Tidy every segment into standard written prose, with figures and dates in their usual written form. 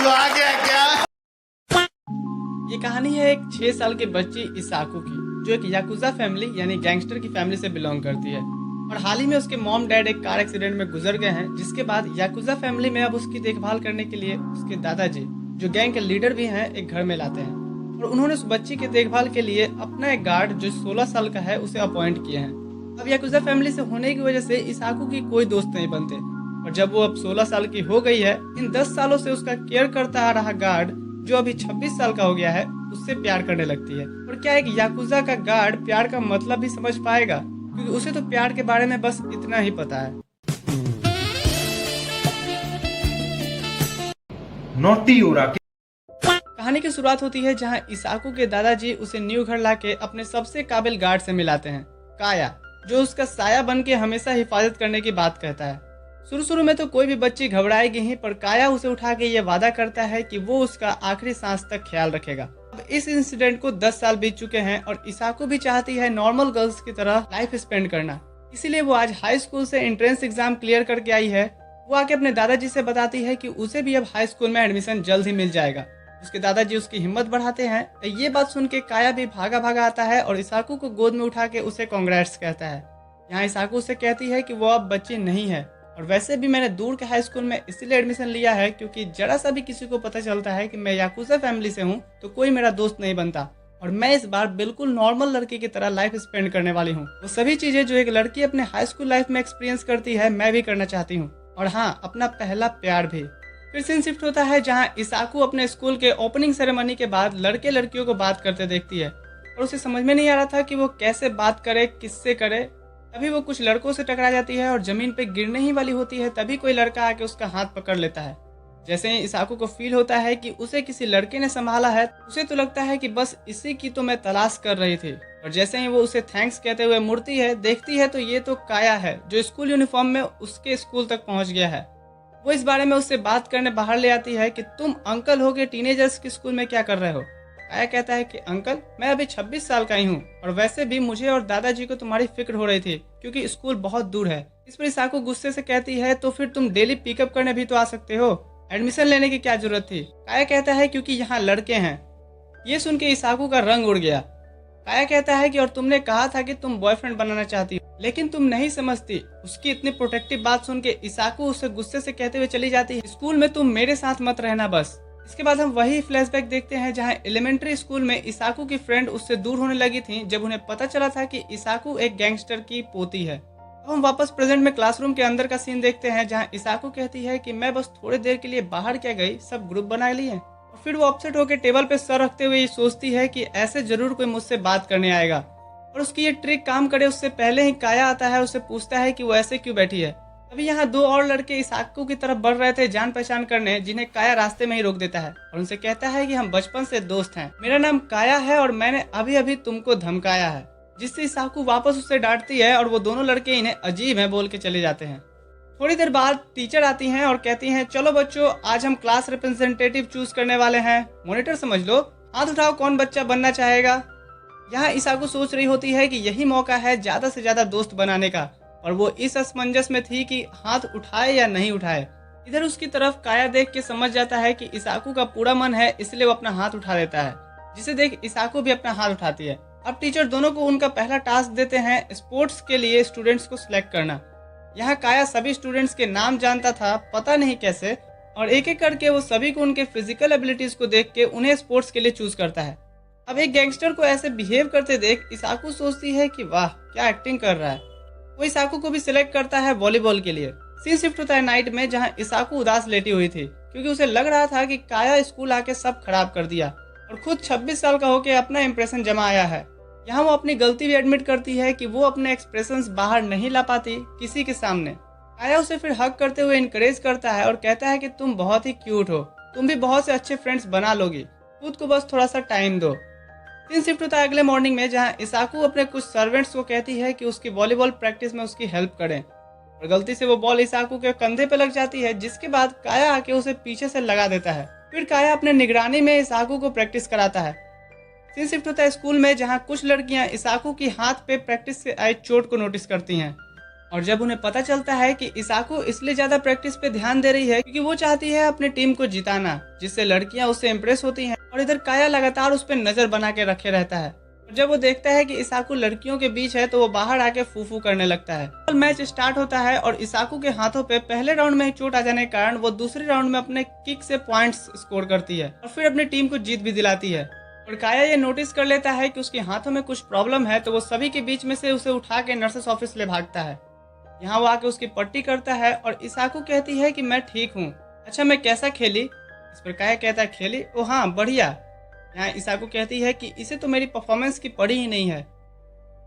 तो आ गया क्या? ये कहानी है एक 6 साल के बच्ची इसाकू की, जो एक याकुजा फैमिली यानी गैंगस्टर की फैमिली से बिलोंग करती है। और हाल ही में उसके मॉम डैड एक कार एक्सीडेंट में गुजर गए हैं, जिसके बाद याकुजा फैमिली में अब उसकी देखभाल करने के लिए उसके दादाजी, जो गैंग के लीडर भी हैं, एक घर में लाते हैं। और उन्होंने उस बच्ची की देखभाल के लिए अपना एक गार्ड जो 16 साल का है उसे अपॉइंट किए हैं। अब याकुजा फैमिली से होने की वजह से इसाकू की कोई दोस्त नहीं बनते, और जब वो अब 16 साल की हो गई है, इन 10 सालों से उसका केयर करता आ रहा गार्ड, जो अभी 26 साल का हो गया है, उससे प्यार करने लगती है। और क्या एक याकुजा का गार्ड प्यार का मतलब भी समझ पाएगा, क्योंकि उसे तो प्यार के बारे में बस इतना ही पता है। नोटी हो रहा। कहानी की शुरुआत होती है जहां इसाकू के दादाजी उसे न्यू घर लाके अपने सबसे काबिल गार्ड से मिलाते हैं, काया, जो उसका साया बन के हमेशा हिफाजत करने की बात कहता है। शुरू में तो कोई भी बच्ची घबराएगी ही, पर काया उसे उठा के ये वादा करता है कि वो उसका आखिरी सांस तक ख्याल रखेगा। अब इस इंसिडेंट को 10 साल बीत चुके हैं और इसाकू भी चाहती है नॉर्मल गर्ल्स की तरह लाइफ स्पेंड करना। इसीलिए वो आज हाई स्कूल से एंट्रेंस एग्जाम क्लियर करके आई है। वो आके अपने दादाजी से बताती है कि उसे भी अब हाई स्कूल में एडमिशन जल्द ही मिल जाएगा। उसके दादाजी उसकी हिम्मत बढ़ाते हैं। ये बात सुन के काया भी भागा भागा आता है और इसाकू को गोद में उठा के उसे कांग्रेट्स कहता है। यहाँ इसाकू उसे कहती है कि वो अब बच्ची नहीं है, और वैसे भी मैंने दूर के हाई स्कूल में इसलिए एडमिशन लिया है क्योंकि जरा सा भी किसी को पता चलता है कि मैं याकुजा फैमिली से हूँ तो कोई मेरा दोस्त नहीं बनता, और मैं इस बार बिल्कुल नॉर्मल लड़की की तरह लाइफ स्पेंड करने वाली हूँ। वो सभी चीजें जो एक लड़की अपने हाई स्कूल लाइफ में एक्सपीरियंस करती है, मैं भी करना चाहती हूँ, और हाँ, अपना पहला प्यार भी। फिर सीन शिफ्ट होता है जहाँ इसाकू अपने स्कूल के ओपनिंग सेरेमनी के बाद लड़के लड़कियों को बात करते देखती है, और उसे समझ में नहीं आ रहा था कि वो कैसे बात करे, किससे करे। तभी वो कुछ लड़कों से टकरा जाती है और जमीन पे गिरने ही वाली होती है, तभी कोई लड़का आके उसका हाथ पकड़ लेता है। जैसे ही इसाकू को फील होता है कि उसे किसी लड़के ने संभाला है, उसे तो लगता है कि बस इसी की तो मैं तलाश कर रही थी। और जैसे ही वो उसे थैंक्स कहते हुए मुड़ती है, देखती है तो ये तो काया है, जो स्कूल यूनिफॉर्म में उसके स्कूल तक पहुंच गया है। वो इस बारे में उससे बात करने बाहर ले आती है कि तुम अंकल हो के टीनेजर्स के स्कूल में क्या कर रहे हो। काया कहता है कि अंकल, मैं अभी 26 साल का ही हूँ, और वैसे भी मुझे और दादाजी को तुम्हारी फिक्र हो रही थी क्योंकि स्कूल बहुत दूर है। इस पर इसाकू गुस्से से कहती है, तो फिर तुम डेली पिकअप करने भी तो आ सकते हो, एडमिशन लेने की क्या जरूरत थी। काया कहता है क्योंकि यहाँ लड़के हैं। ये सुन के इसाकू का रंग उड़ गया। काया कहता है कि और तुमने कहा था कि तुम बॉयफ्रेंड बनाना चाहती हो, लेकिन तुम नहीं समझती। उसकी इतनी प्रोटेक्टिव बात सुन के इसाकू उसे गुस्से से कहते हुए चली जाती है, स्कूल में तुम मेरे साथ मत रहना बस। इसके बाद हम वही फ्लैशबैक देखते हैं जहां एलिमेंट्री स्कूल में इसाकू की फ्रेंड उससे दूर होने लगी थी जब उन्हें पता चला था कि इसाकू एक गैंगस्टर की पोती है। अब हम वापस प्रेजेंट में क्लासरूम के अंदर का सीन देखते हैं जहां इसाकू कहती है कि मैं बस थोड़ी देर के लिए बाहर क्या गई, सब ग्रुप बना लिए। और फिर वो अपसेट होकर टेबल पे सर रखते हुए ये सोचती है कि ऐसे जरूर कोई मुझसे बात करने आएगा, और उसकी ये ट्रिक काम करे उससे पहले ही काया आता है, उससे पूछता है कि वो ऐसे क्यों बैठी है। अभी यहाँ 2 और लड़के इसाकू की तरफ बढ़ रहे थे जान पहचान करने, जिन्हें काया रास्ते में ही रोक देता है और उनसे कहता है कि हम बचपन से दोस्त हैं, मेरा नाम काया है और मैंने अभी अभी तुमको धमकाया है। जिससे इसाकू वापस उससे डांटती है और वो दोनों लड़के इन्हें अजीब है बोल के चले जाते हैं। थोड़ी देर बाद टीचर आती हैं और कहती हैं, चलो बच्चों, आज हम क्लास रिप्रेजेंटेटिव चूज करने वाले हैं, मॉनिटर समझ लो, हाथ उठाओ कौन बच्चा बनना चाहेगा। यहाँ इसाकू सोच रही होती है कि यही मौका है ज्यादा से ज्यादा दोस्त बनाने का, और वो इस असमंजस में थी कि हाथ उठाए या नहीं उठाए। इधर उसकी तरफ काया देख के समझ जाता है कि इसाकू का पूरा मन है, इसलिए वो अपना हाथ उठा देता है, जिसे देख इसाकू भी अपना हाथ उठाती है। अब टीचर दोनों को उनका पहला टास्क देते हैं, स्पोर्ट्स के लिए स्टूडेंट्स को सिलेक्ट करना। यहाँ काया सभी स्टूडेंट्स के नाम जानता था, पता नहीं कैसे, और एक एक करके वो सभी को उनके फिजिकल एबिलिटीज को देख के उन्हें स्पोर्ट्स के लिए चूज करता है। अब एक गैंगस्टर को ऐसे बिहेव करते देख इसाकू सोचती है कि वाह, क्या एक्टिंग कर रहा है। वो इसाकू को भी सिलेक्ट करता है वॉलीबॉल के लिए। सीन शिफ्ट होता है नाइट में जहां इसाकू उदास लेटी हुई थी क्योंकि उसे लग रहा था कि काया स्कूल आके सब खराब कर दिया और खुद 26 साल का होके अपना इंप्रेशन जमा आया है। यहाँ वो अपनी गलती भी एडमिट करती है कि वो अपने एक्सप्रेशंस बाहर नहीं ला पाती किसी के सामने। काया उसे फिर हक करते हुए इनकरेज करता है और कहता है कि तुम बहुत ही क्यूट हो, तुम भी बहुत से अच्छे फ्रेंड्स बना लोगी, खुद को बस थोड़ा सा टाइम दो। सीन शिफ्ट होता है अगले मॉर्निंग में जहां इसाकू अपने कुछ सर्वेंट्स को कहती है कि उसकी वॉलीबॉल प्रैक्टिस में उसकी हेल्प करें, और गलती से वो बॉल इसाकू के कंधे पे लग जाती है, जिसके बाद काया आके उसे पीछे से लगा देता है। फिर काया अपने निगरानी में इसाकू को प्रैक्टिस कराता है। सीन शिफ्ट होता है स्कूल में जहां कुछ लड़कियां इसाकू की हाथ पे प्रैक्टिस से आई चोट को नोटिस करती हैं। और जब उन्हें पता चलता है कि इसाकू इसलिए ज्यादा प्रैक्टिस पे ध्यान दे रही है क्योंकि वो चाहती है अपनी टीम को जिताना, जिससे लड़कियां उससे इम्प्रेस होती हैं, और इधर काया लगातार उस पर नजर बना के रखे रहता है। और जब वो देखता है कि इसाकू लड़कियों के बीच है तो वो बाहर आके फूफू करने लगता है। मैच स्टार्ट होता है और इसाकू के हाथों पे पहले राउंड में ही चोट आ जाने के कारण वो दूसरे राउंड में अपने किक से पॉइंट्स स्कोर करती है और फिर अपनी टीम को जीत भी दिलाती है। और काया ये नोटिस कर लेता है कि उसके हाथों में कुछ प्रॉब्लम है, तो वो सभी के बीच में से उसे उठा के नर्सेस ऑफिस ले भागता है। यहाँ वो आके उसकी पट्टी करता है और इसाकू कहती है कि मैं ठीक हूँ, अच्छा मैं कैसा खेली? इस पर काया कहता है खेली? ओ हाँ बढ़िया। यहाँ इसाकू कहती है कि इसे तो मेरी परफॉर्मेंस की पड़ी ही नहीं है।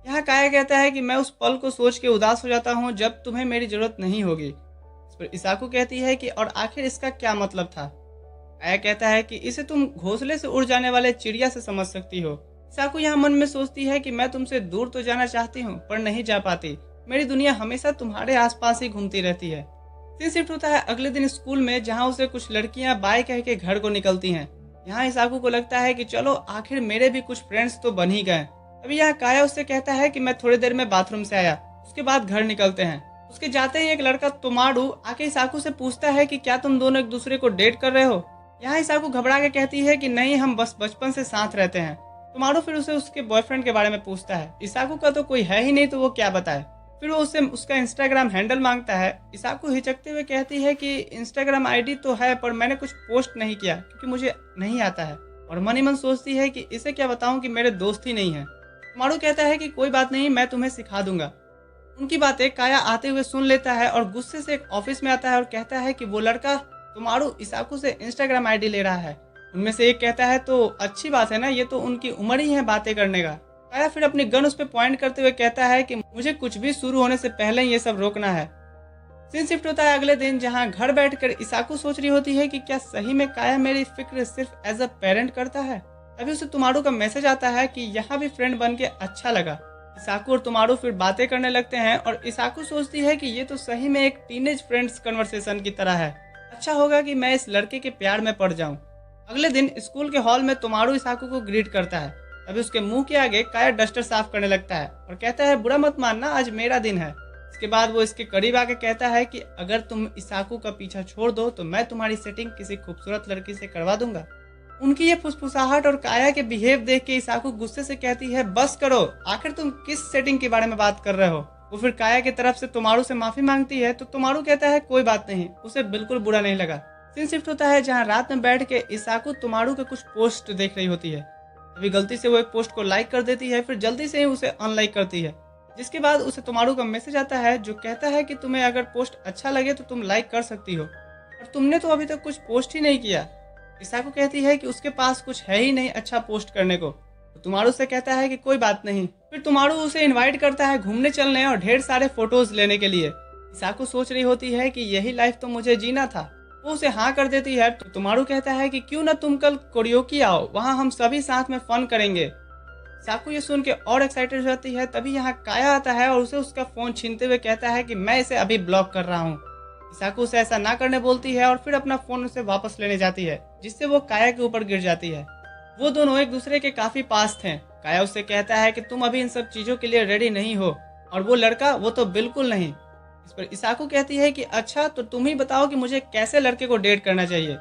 यहाँ काया कहता है कि मैं उस पल को सोच के उदास हो जाता हूँ जब तुम्हें मेरी जरूरत नहीं होगी। इस पर इसाकू कहती है कि और आखिर इसका क्या मतलब था? काया कहता है कि इसे तुम घोंसले से उड़ जाने वाले चिड़िया से समझ सकती हो। इसाकू यहाँ मन में सोचती है कि मैं तुमसे दूर तो जाना चाहती हूँ पर नहीं जा पाती, मेरी दुनिया हमेशा तुम्हारे आसपास ही घूमती रहती है। सीन शिफ्ट होता है अगले दिन स्कूल में, जहाँ उसे कुछ लड़कियां बाय कह के घर को निकलती हैं। यहाँ इसाकू को लगता है कि चलो आखिर मेरे भी कुछ फ्रेंड्स तो बन ही गए। अभी यहाँ काया उससे कहता है कि मैं थोड़ी देर में बाथरूम से आया, उसके बाद घर निकलते हैं। उसके जाते ही एक लड़का तोमारू आके इसाकू से पूछता है कि क्या तुम दोनों एक दूसरे को डेट कर रहे हो? यहाँ इसाकू घबरा के कहती है कि नहीं, हम बस बचपन से साथ रहते हैं। तोमारू फिर उसे उसके बॉयफ्रेंड के बारे में पूछता है। इसाकू का तो कोई है ही नहीं, तो वो क्या बताए। फिर वो उससे उसका इंस्टाग्राम हैंडल मांगता है। इसाकू हिचकते हुए कहती है कि इंस्टाग्राम आईडी तो है पर मैंने कुछ पोस्ट नहीं किया क्योंकि मुझे नहीं आता है, और मन ही मन सोचती है कि इसे क्या बताऊं कि मेरे दोस्त ही नहीं है। मारू कहता है कि कोई बात नहीं, मैं तुम्हें सिखा दूंगा। उनकी बातें काया आते हुए सुन लेता है और गुस्से से एक ऑफिस में आता है और कहता है कि वो लड़का तोमारू इसाकू से इंस्टाग्राम आईडी ले रहा है। उनमें से एक कहता है तो अच्छी बात है ना, ये तो उनकी उम्र ही है बातें करने का। काया फिर अपनी गन उस पर पॉइंट करते हुए कहता है कि मुझे कुछ भी शुरू होने से पहले ही ये सब रोकना है। सीन शिफ्ट होता है अगले दिन, जहां घर बैठकर इसाकू सोच रही होती है कि क्या सही में काया मेरी फिक्र सिर्फ एज अ पेरेंट करता है। तभी उसे तुमारू का मैसेज आता है कि यहाँ भी फ्रेंड बन के अच्छा लगा। इसाकू और तुमारू फिर बातें करने लगते हैं और इसाकू सोचती है कि ये तो सही में एक टीनेज फ्रेंड्स कन्वर्सेशन की तरह है, अच्छा होगा कि मैं इस लड़के के प्यार में पड़ जाऊं। अगले दिन स्कूल के हॉल में तुमारू इसाकू को ग्रीट करता है। तभी उसके मुंह के आगे काया डस्टर साफ करने लगता है और कहता है बुरा मत मानना, आज मेरा दिन है। इसके बाद वो इसके करीब आके कहता है कि अगर तुम इसाकू का पीछा छोड़ दो तो मैं तुम्हारी सेटिंग किसी खूबसूरत लड़की से करवा दूंगा। उनकी ये फुसफुसाहट और काया के बिहेव देख के इसाकू गुस्से से कहती है बस करो, आखिर तुम किस सेटिंग के बारे में बात कर रहे हो। वो फिर काया की तरफ से तुमारू से माफी मांगती है तो तुमारू कहता है कोई बात नहीं, उसे बिल्कुल बुरा नहीं लगा। सीन शिफ्ट होता है जहाँ रात में बैठ के इसाकू तुमारू के कुछ पोस्ट देख रही होती है। अभी गलती से वो एक पोस्ट को लाइक कर देती है, फिर जल्दी से ही उसे अनलाइक करती है, जिसके बाद उसे तुमारू का मैसेज आता है जो कहता है कि तुम्हें अगर पोस्ट अच्छा लगे तो तुम लाइक कर सकती हो, और तुमने तो अभी तक कुछ पोस्ट ही नहीं किया। इसाकू कहती है कि उसके पास कुछ है ही नहीं अच्छा पोस्ट करने को, तो तुमारू से कहता है कि कोई बात नहीं। फिर तुमारू उसे इनवाइट करता है घूमने चलने और ढेर सारे फोटोज लेने के लिए। इसाकू सोच रही होती है कि यही लाइफ तो मुझे जीना था। वो उसे हाँ कर देती है तो तुमारू कहता है कि क्यों ना तुम कल कोरियोकी आओ, वहाँ हम सभी साथ में फन करेंगे। इसाकू ये सुन के और एक्साइटेड हो जाती है। तभी यहाँ काया आता है और उसे उसका फोन छीनते हुए कहता है कि मैं इसे अभी ब्लॉक कर रहा हूँ। इसाकू उसे ऐसा ना करने बोलती है और फिर अपना फोन उसे वापस लेने जाती है, जिससे वो काया के ऊपर गिर जाती है। वो दोनों एक दूसरे के काफी पास थे। काया उससे कहता है कि तुम अभी इन सब चीजों के लिए रेडी नहीं हो, और वो लड़का वो तो बिल्कुल नहीं। इस पर इसाकू कहती है कि अच्छा तो तुम ही बताओ कि मुझे कैसे लड़के को डेट करना चाहिए।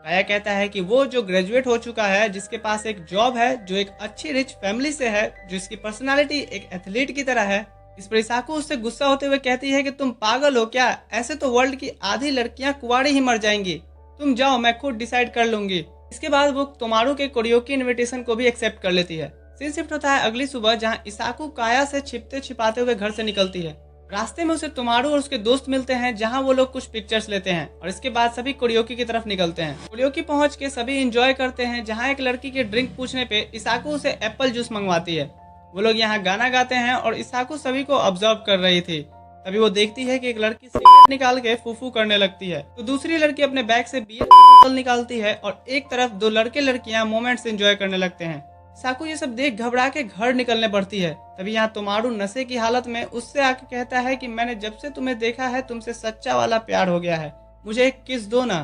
काया कहता है कि वो जो ग्रेजुएट हो चुका है, जिसके पास एक जॉब है, जो एक अच्छी रिच फैमिली से है, जिसकी पर्सनालिटी एक एथलीट की तरह है। इस पर इसाकू उससे गुस्सा होते हुए कहती है कि तुम पागल हो क्या, ऐसे तो वर्ल्ड की आधी लड़कियां कुंवारी ही मर जाएंगी, तुम जाओ मैं खुद डिसाइड कर लूंगी। इसके बाद वो तुमारू के कोरियोकी इनविटेशन को भी एक्सेप्ट कर लेती है। सीन शिफ्ट होता है अगली सुबह, जहाँ इसाकू काया से छिपते छिपाते हुए घर से निकलती है। रास्ते में उसे तुमारू और उसके दोस्त मिलते हैं, जहां वो लोग कुछ पिक्चर्स लेते हैं और इसके बाद सभी कोरियोकी की तरफ निकलते हैं। कोरियोकी पहुंच के सभी एंजॉय करते हैं, जहां एक लड़की के ड्रिंक पूछने पे इसाकू उसे एप्पल जूस मंगवाती है। वो लोग यहाँ गाना गाते हैं और इसाकू सभी को ऑब्जर्व कर रही थी। तभी वो देखती है कि एक लड़की सिगरेट निकाल के फूफू करने लगती है, तो दूसरी लड़की अपने बैग से बियर की बोतल निकालती है और एक तरफ दो लड़के लड़कियां मोमेंट्स एंजॉय करने लगते हैं। इसाकू ये सब देख घबरा के घर निकलने पड़ती है। तभी यहाँ तुमारू नशे की हालत में उससे आके कहता है कि मैंने जब से तुम्हें देखा है तुमसे सच्चा वाला प्यार हो गया है, मुझे एक किस दो ना।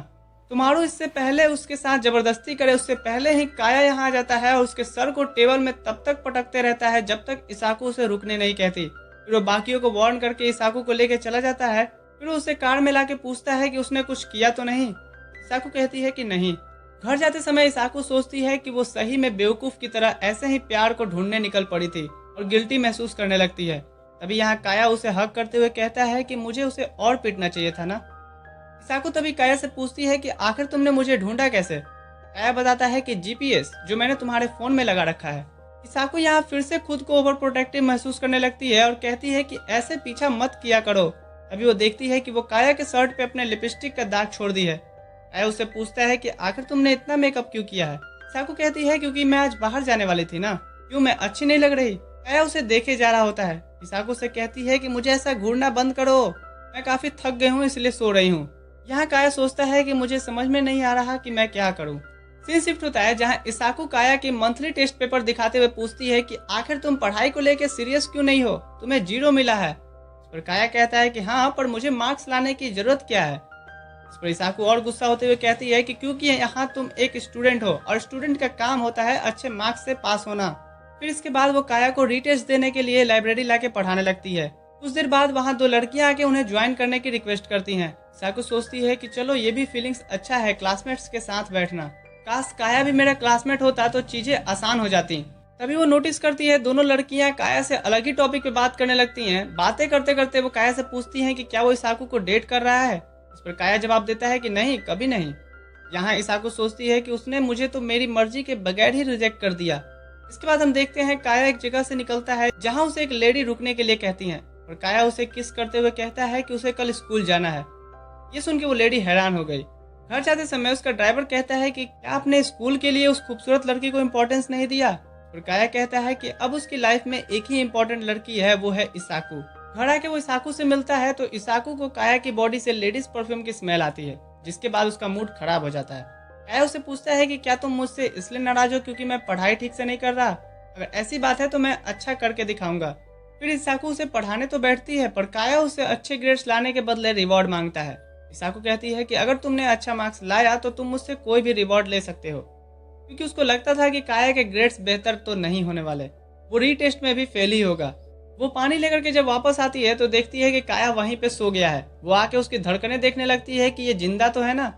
तुमारू इससे पहले उसके साथ जबरदस्ती करे उससे पहले ही काया यहाँ आ जाता है और उसके सर को टेबल में तब तक पटकते रहता है जब तक इसाकू उसे रुकने नहीं कहती। फिर वो बाकियों को वार्न करके इसाकू को लेकर चला जाता है। फिर वो उसे कार में लाके पूछता है कि उसने कुछ किया तो नहीं। इसाकू कहती है कि नहीं। घर जाते समय इसाकू सोचती है कि वो सही में बेवकूफ की तरह ऐसे ही प्यार को ढूंढने निकल पड़ी थी और गिल्टी महसूस करने लगती है। तभी यहाँ काया उसे हक करते हुए कहता है कि मुझे उसे और पीटना चाहिए था ना। इसाकू तभी काया से पूछती है कि आखिर तुमने मुझे ढूंढा कैसे। काया बताता है कि जीपीएस जो मैंने तुम्हारे फोन में लगा रखा है। इसाकू यहाँ फिर से खुद को ओवर प्रोटेक्टिव महसूस करने लगती है और कहती है कि ऐसे पीछा मत किया करो। अभी वो देखती है कि वो काया के शर्ट पे अपने लिपस्टिक का दाग छोड़ दी है। काया उससे पूछता है कि आखिर तुमने इतना मेकअप क्यों किया है। इसाकू कहती है क्योंकि मैं आज बाहर जाने वाली थी ना। क्यों, मैं अच्छी नहीं लग रही। काया उसे देखे जा रहा होता है। इसाकू से कहती है कि मुझे ऐसा घूरना बंद करो, मैं काफी थक गई हूँ इसलिए सो रही हूँ। यहाँ काया सोचता है कि मुझे समझ में नहीं आ रहा कि मैं क्या करूँ। सीन शिफ्ट होता है जहाँ इसाकू काया के मंथली टेस्ट पेपर दिखाते हुए पूछती है कि आखिर तुम पढ़ाई को लेकर सीरियस क्यों नहीं हो, तुम्हें 0 मिला है। इस पर काया कहता है कि हाँ, पर मुझे मार्क्स लाने की जरूरत क्या है। इस पर इसाकू और गुस्सा होते हुए कहती है कि क्योंकि यहाँ तुम एक स्टूडेंट हो और स्टूडेंट का काम होता है अच्छे मार्क्स से पास होना। फिर इसके बाद वो काया को रीटेस्ट देने के लिए लाइब्रेरी लाके पढ़ाने लगती है। कुछ देर बाद वहाँ 2 लड़कियां आके उन्हें ज्वाइन करने की रिक्वेस्ट करती हैं। इसाकू सोचती है कि चलो ये भी फीलिंग्स अच्छा है क्लासमेट्स के साथ बैठना, काश काया भी मेरा क्लासमेट होता तो चीजें आसान हो जाती। तभी वो नोटिस करती है दोनों लड़कियां काया से अलग ही टॉपिक पे बात करने लगती हैं। बातें करते करते वो काया से पूछती हैं कि क्या वो इसाकू को डेट कर रहा है। इस पर काया जवाब देता है कि नहीं, कभी नहीं। यहाँ इसाकू सोचती है कि उसने मुझे तो मेरी मर्जी के बगैर ही रिजेक्ट कर दिया। इसके बाद हम देखते हैं काया एक जगह से निकलता है जहाँ उसे एक लेडी रुकने के लिए कहती है और काया उसे किस करते हुए कहता है कि उसे कल स्कूल जाना है। ये सुन के वो लेडी हैरान हो गई। घर जाते समय उसका ड्राइवर कहता है कि क्या आपने स्कूल के लिए उस खूबसूरत लड़की को इम्पोर्टेंस नहीं दिया। और काया कहता है कि अब उसकी लाइफ में एक ही इम्पोर्टेंट लड़की है, वो है इसाकू। घर आके वो इसाकू से मिलता है तो इसाकू को काया की बॉडी से लेडीज परफ्यूम की स्मेल आती है, जिसके बाद उसका मूड खराब हो जाता है। काया उससे पूछता है कि क्या तुम मुझसे इसलिए नाराज हो क्योंकि मैं पढ़ाई ठीक से नहीं कर रहा। अगर ऐसी बात है तो मैं अच्छा करके दिखाऊंगा। फिर इसाकू उसे पढ़ाने तो बैठती है पर काया उससे अच्छे ग्रेड्स लाने के बदले रिवॉर्ड मांगता है। इसाकू कहती है कि अगर तुमने अच्छा मार्क्स लाया तो तुम मुझसे कोई भी रिवॉर्ड ले सकते हो, क्योंकि उसको लगता था कि काया के ग्रेड्स बेहतर तो नहीं होने वाले, वो रीटेस्ट में भी फेल ही होगा। वो पानी लेकर के जब वापस आती है तो देखती है कि काया वहीं पे सो गया है। वो आके उसकी धड़कनें देखने लगती है कि ये जिंदा तो है ना।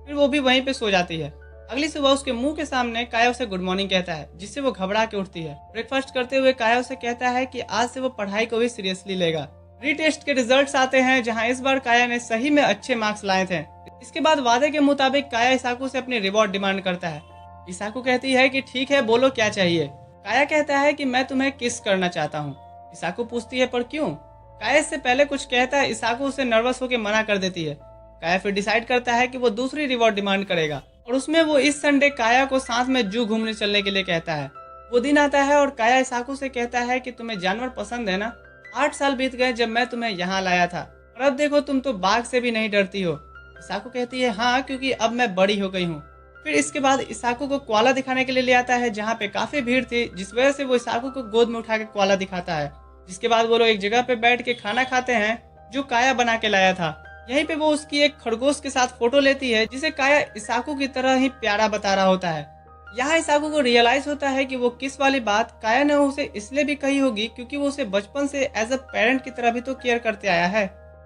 फिर वो भी वहीं पे सो जाती है। अगली सुबह उसके मुंह के सामने काया उसे गुड मॉर्निंग कहता है, जिससे वो घबरा के उठती है। ब्रेकफास्ट करते हुए काया उसे कहता है कि आज से वो पढ़ाई को भी सीरियसली लेगा। रीटेस्ट के रिजल्ट्स आते हैं जहां इस बार काया ने सही में अच्छे मार्क्स लाए थे। इसके बाद वादे के मुताबिक काया इसाकू से अपनी रिवॉर्ड डिमांड करता है। इसाकू कहती है कि ठीक है, बोलो क्या चाहिए। काया कहता है कि मैं तुम्हें किस करना चाहता हूँ। इसाकू पूछती है पर क्यों। काया इससे पहले कुछ कहता है, इसाकू उसे नर्वस होकर मना कर देती है। काया फिर डिसाइड करता है कि वो दूसरी रिवॉर्ड डिमांड करेगा और उसमें वो इस संडे काया को साथ में जू घूमने चलने के लिए कहता है। वो दिन आता है और काया इसाकू से कहता है कि तुम्हें जानवर पसंद है ना। 8 साल बीत गए जब मैं तुम्हें यहाँ लाया था और अब देखो तुम तो बाघ से भी नहीं डरती हो। इसाकू कहती है हाँ, क्योंकि अब मैं बड़ी हो गई हूँ। फिर इसके बाद इसाकू को कोआला दिखाने के लिए ले आता है जहाँ पे काफी भीड़ थी, जिस वजह से वो इसाकू को गोद में उठा के कोआला दिखाता है। जिसके बाद वो लोग एक जगह पे बैठ के खाना खाते हैं जो काया बना के लाया था। यहीं पे वो उसकी एक खरगोश के साथ फोटो लेती है जिसे काया इसाकू की तरह ही प्यारा बता रहा होता है। यहाँ इसाकू को रियलाइज होता है कि वो किस वाली बात काया ने उसे इसलिए भी कही होगी क्योंकि वो उसे बचपन से एज अ पेरेंट की तरह भी तो केयर करते आया है।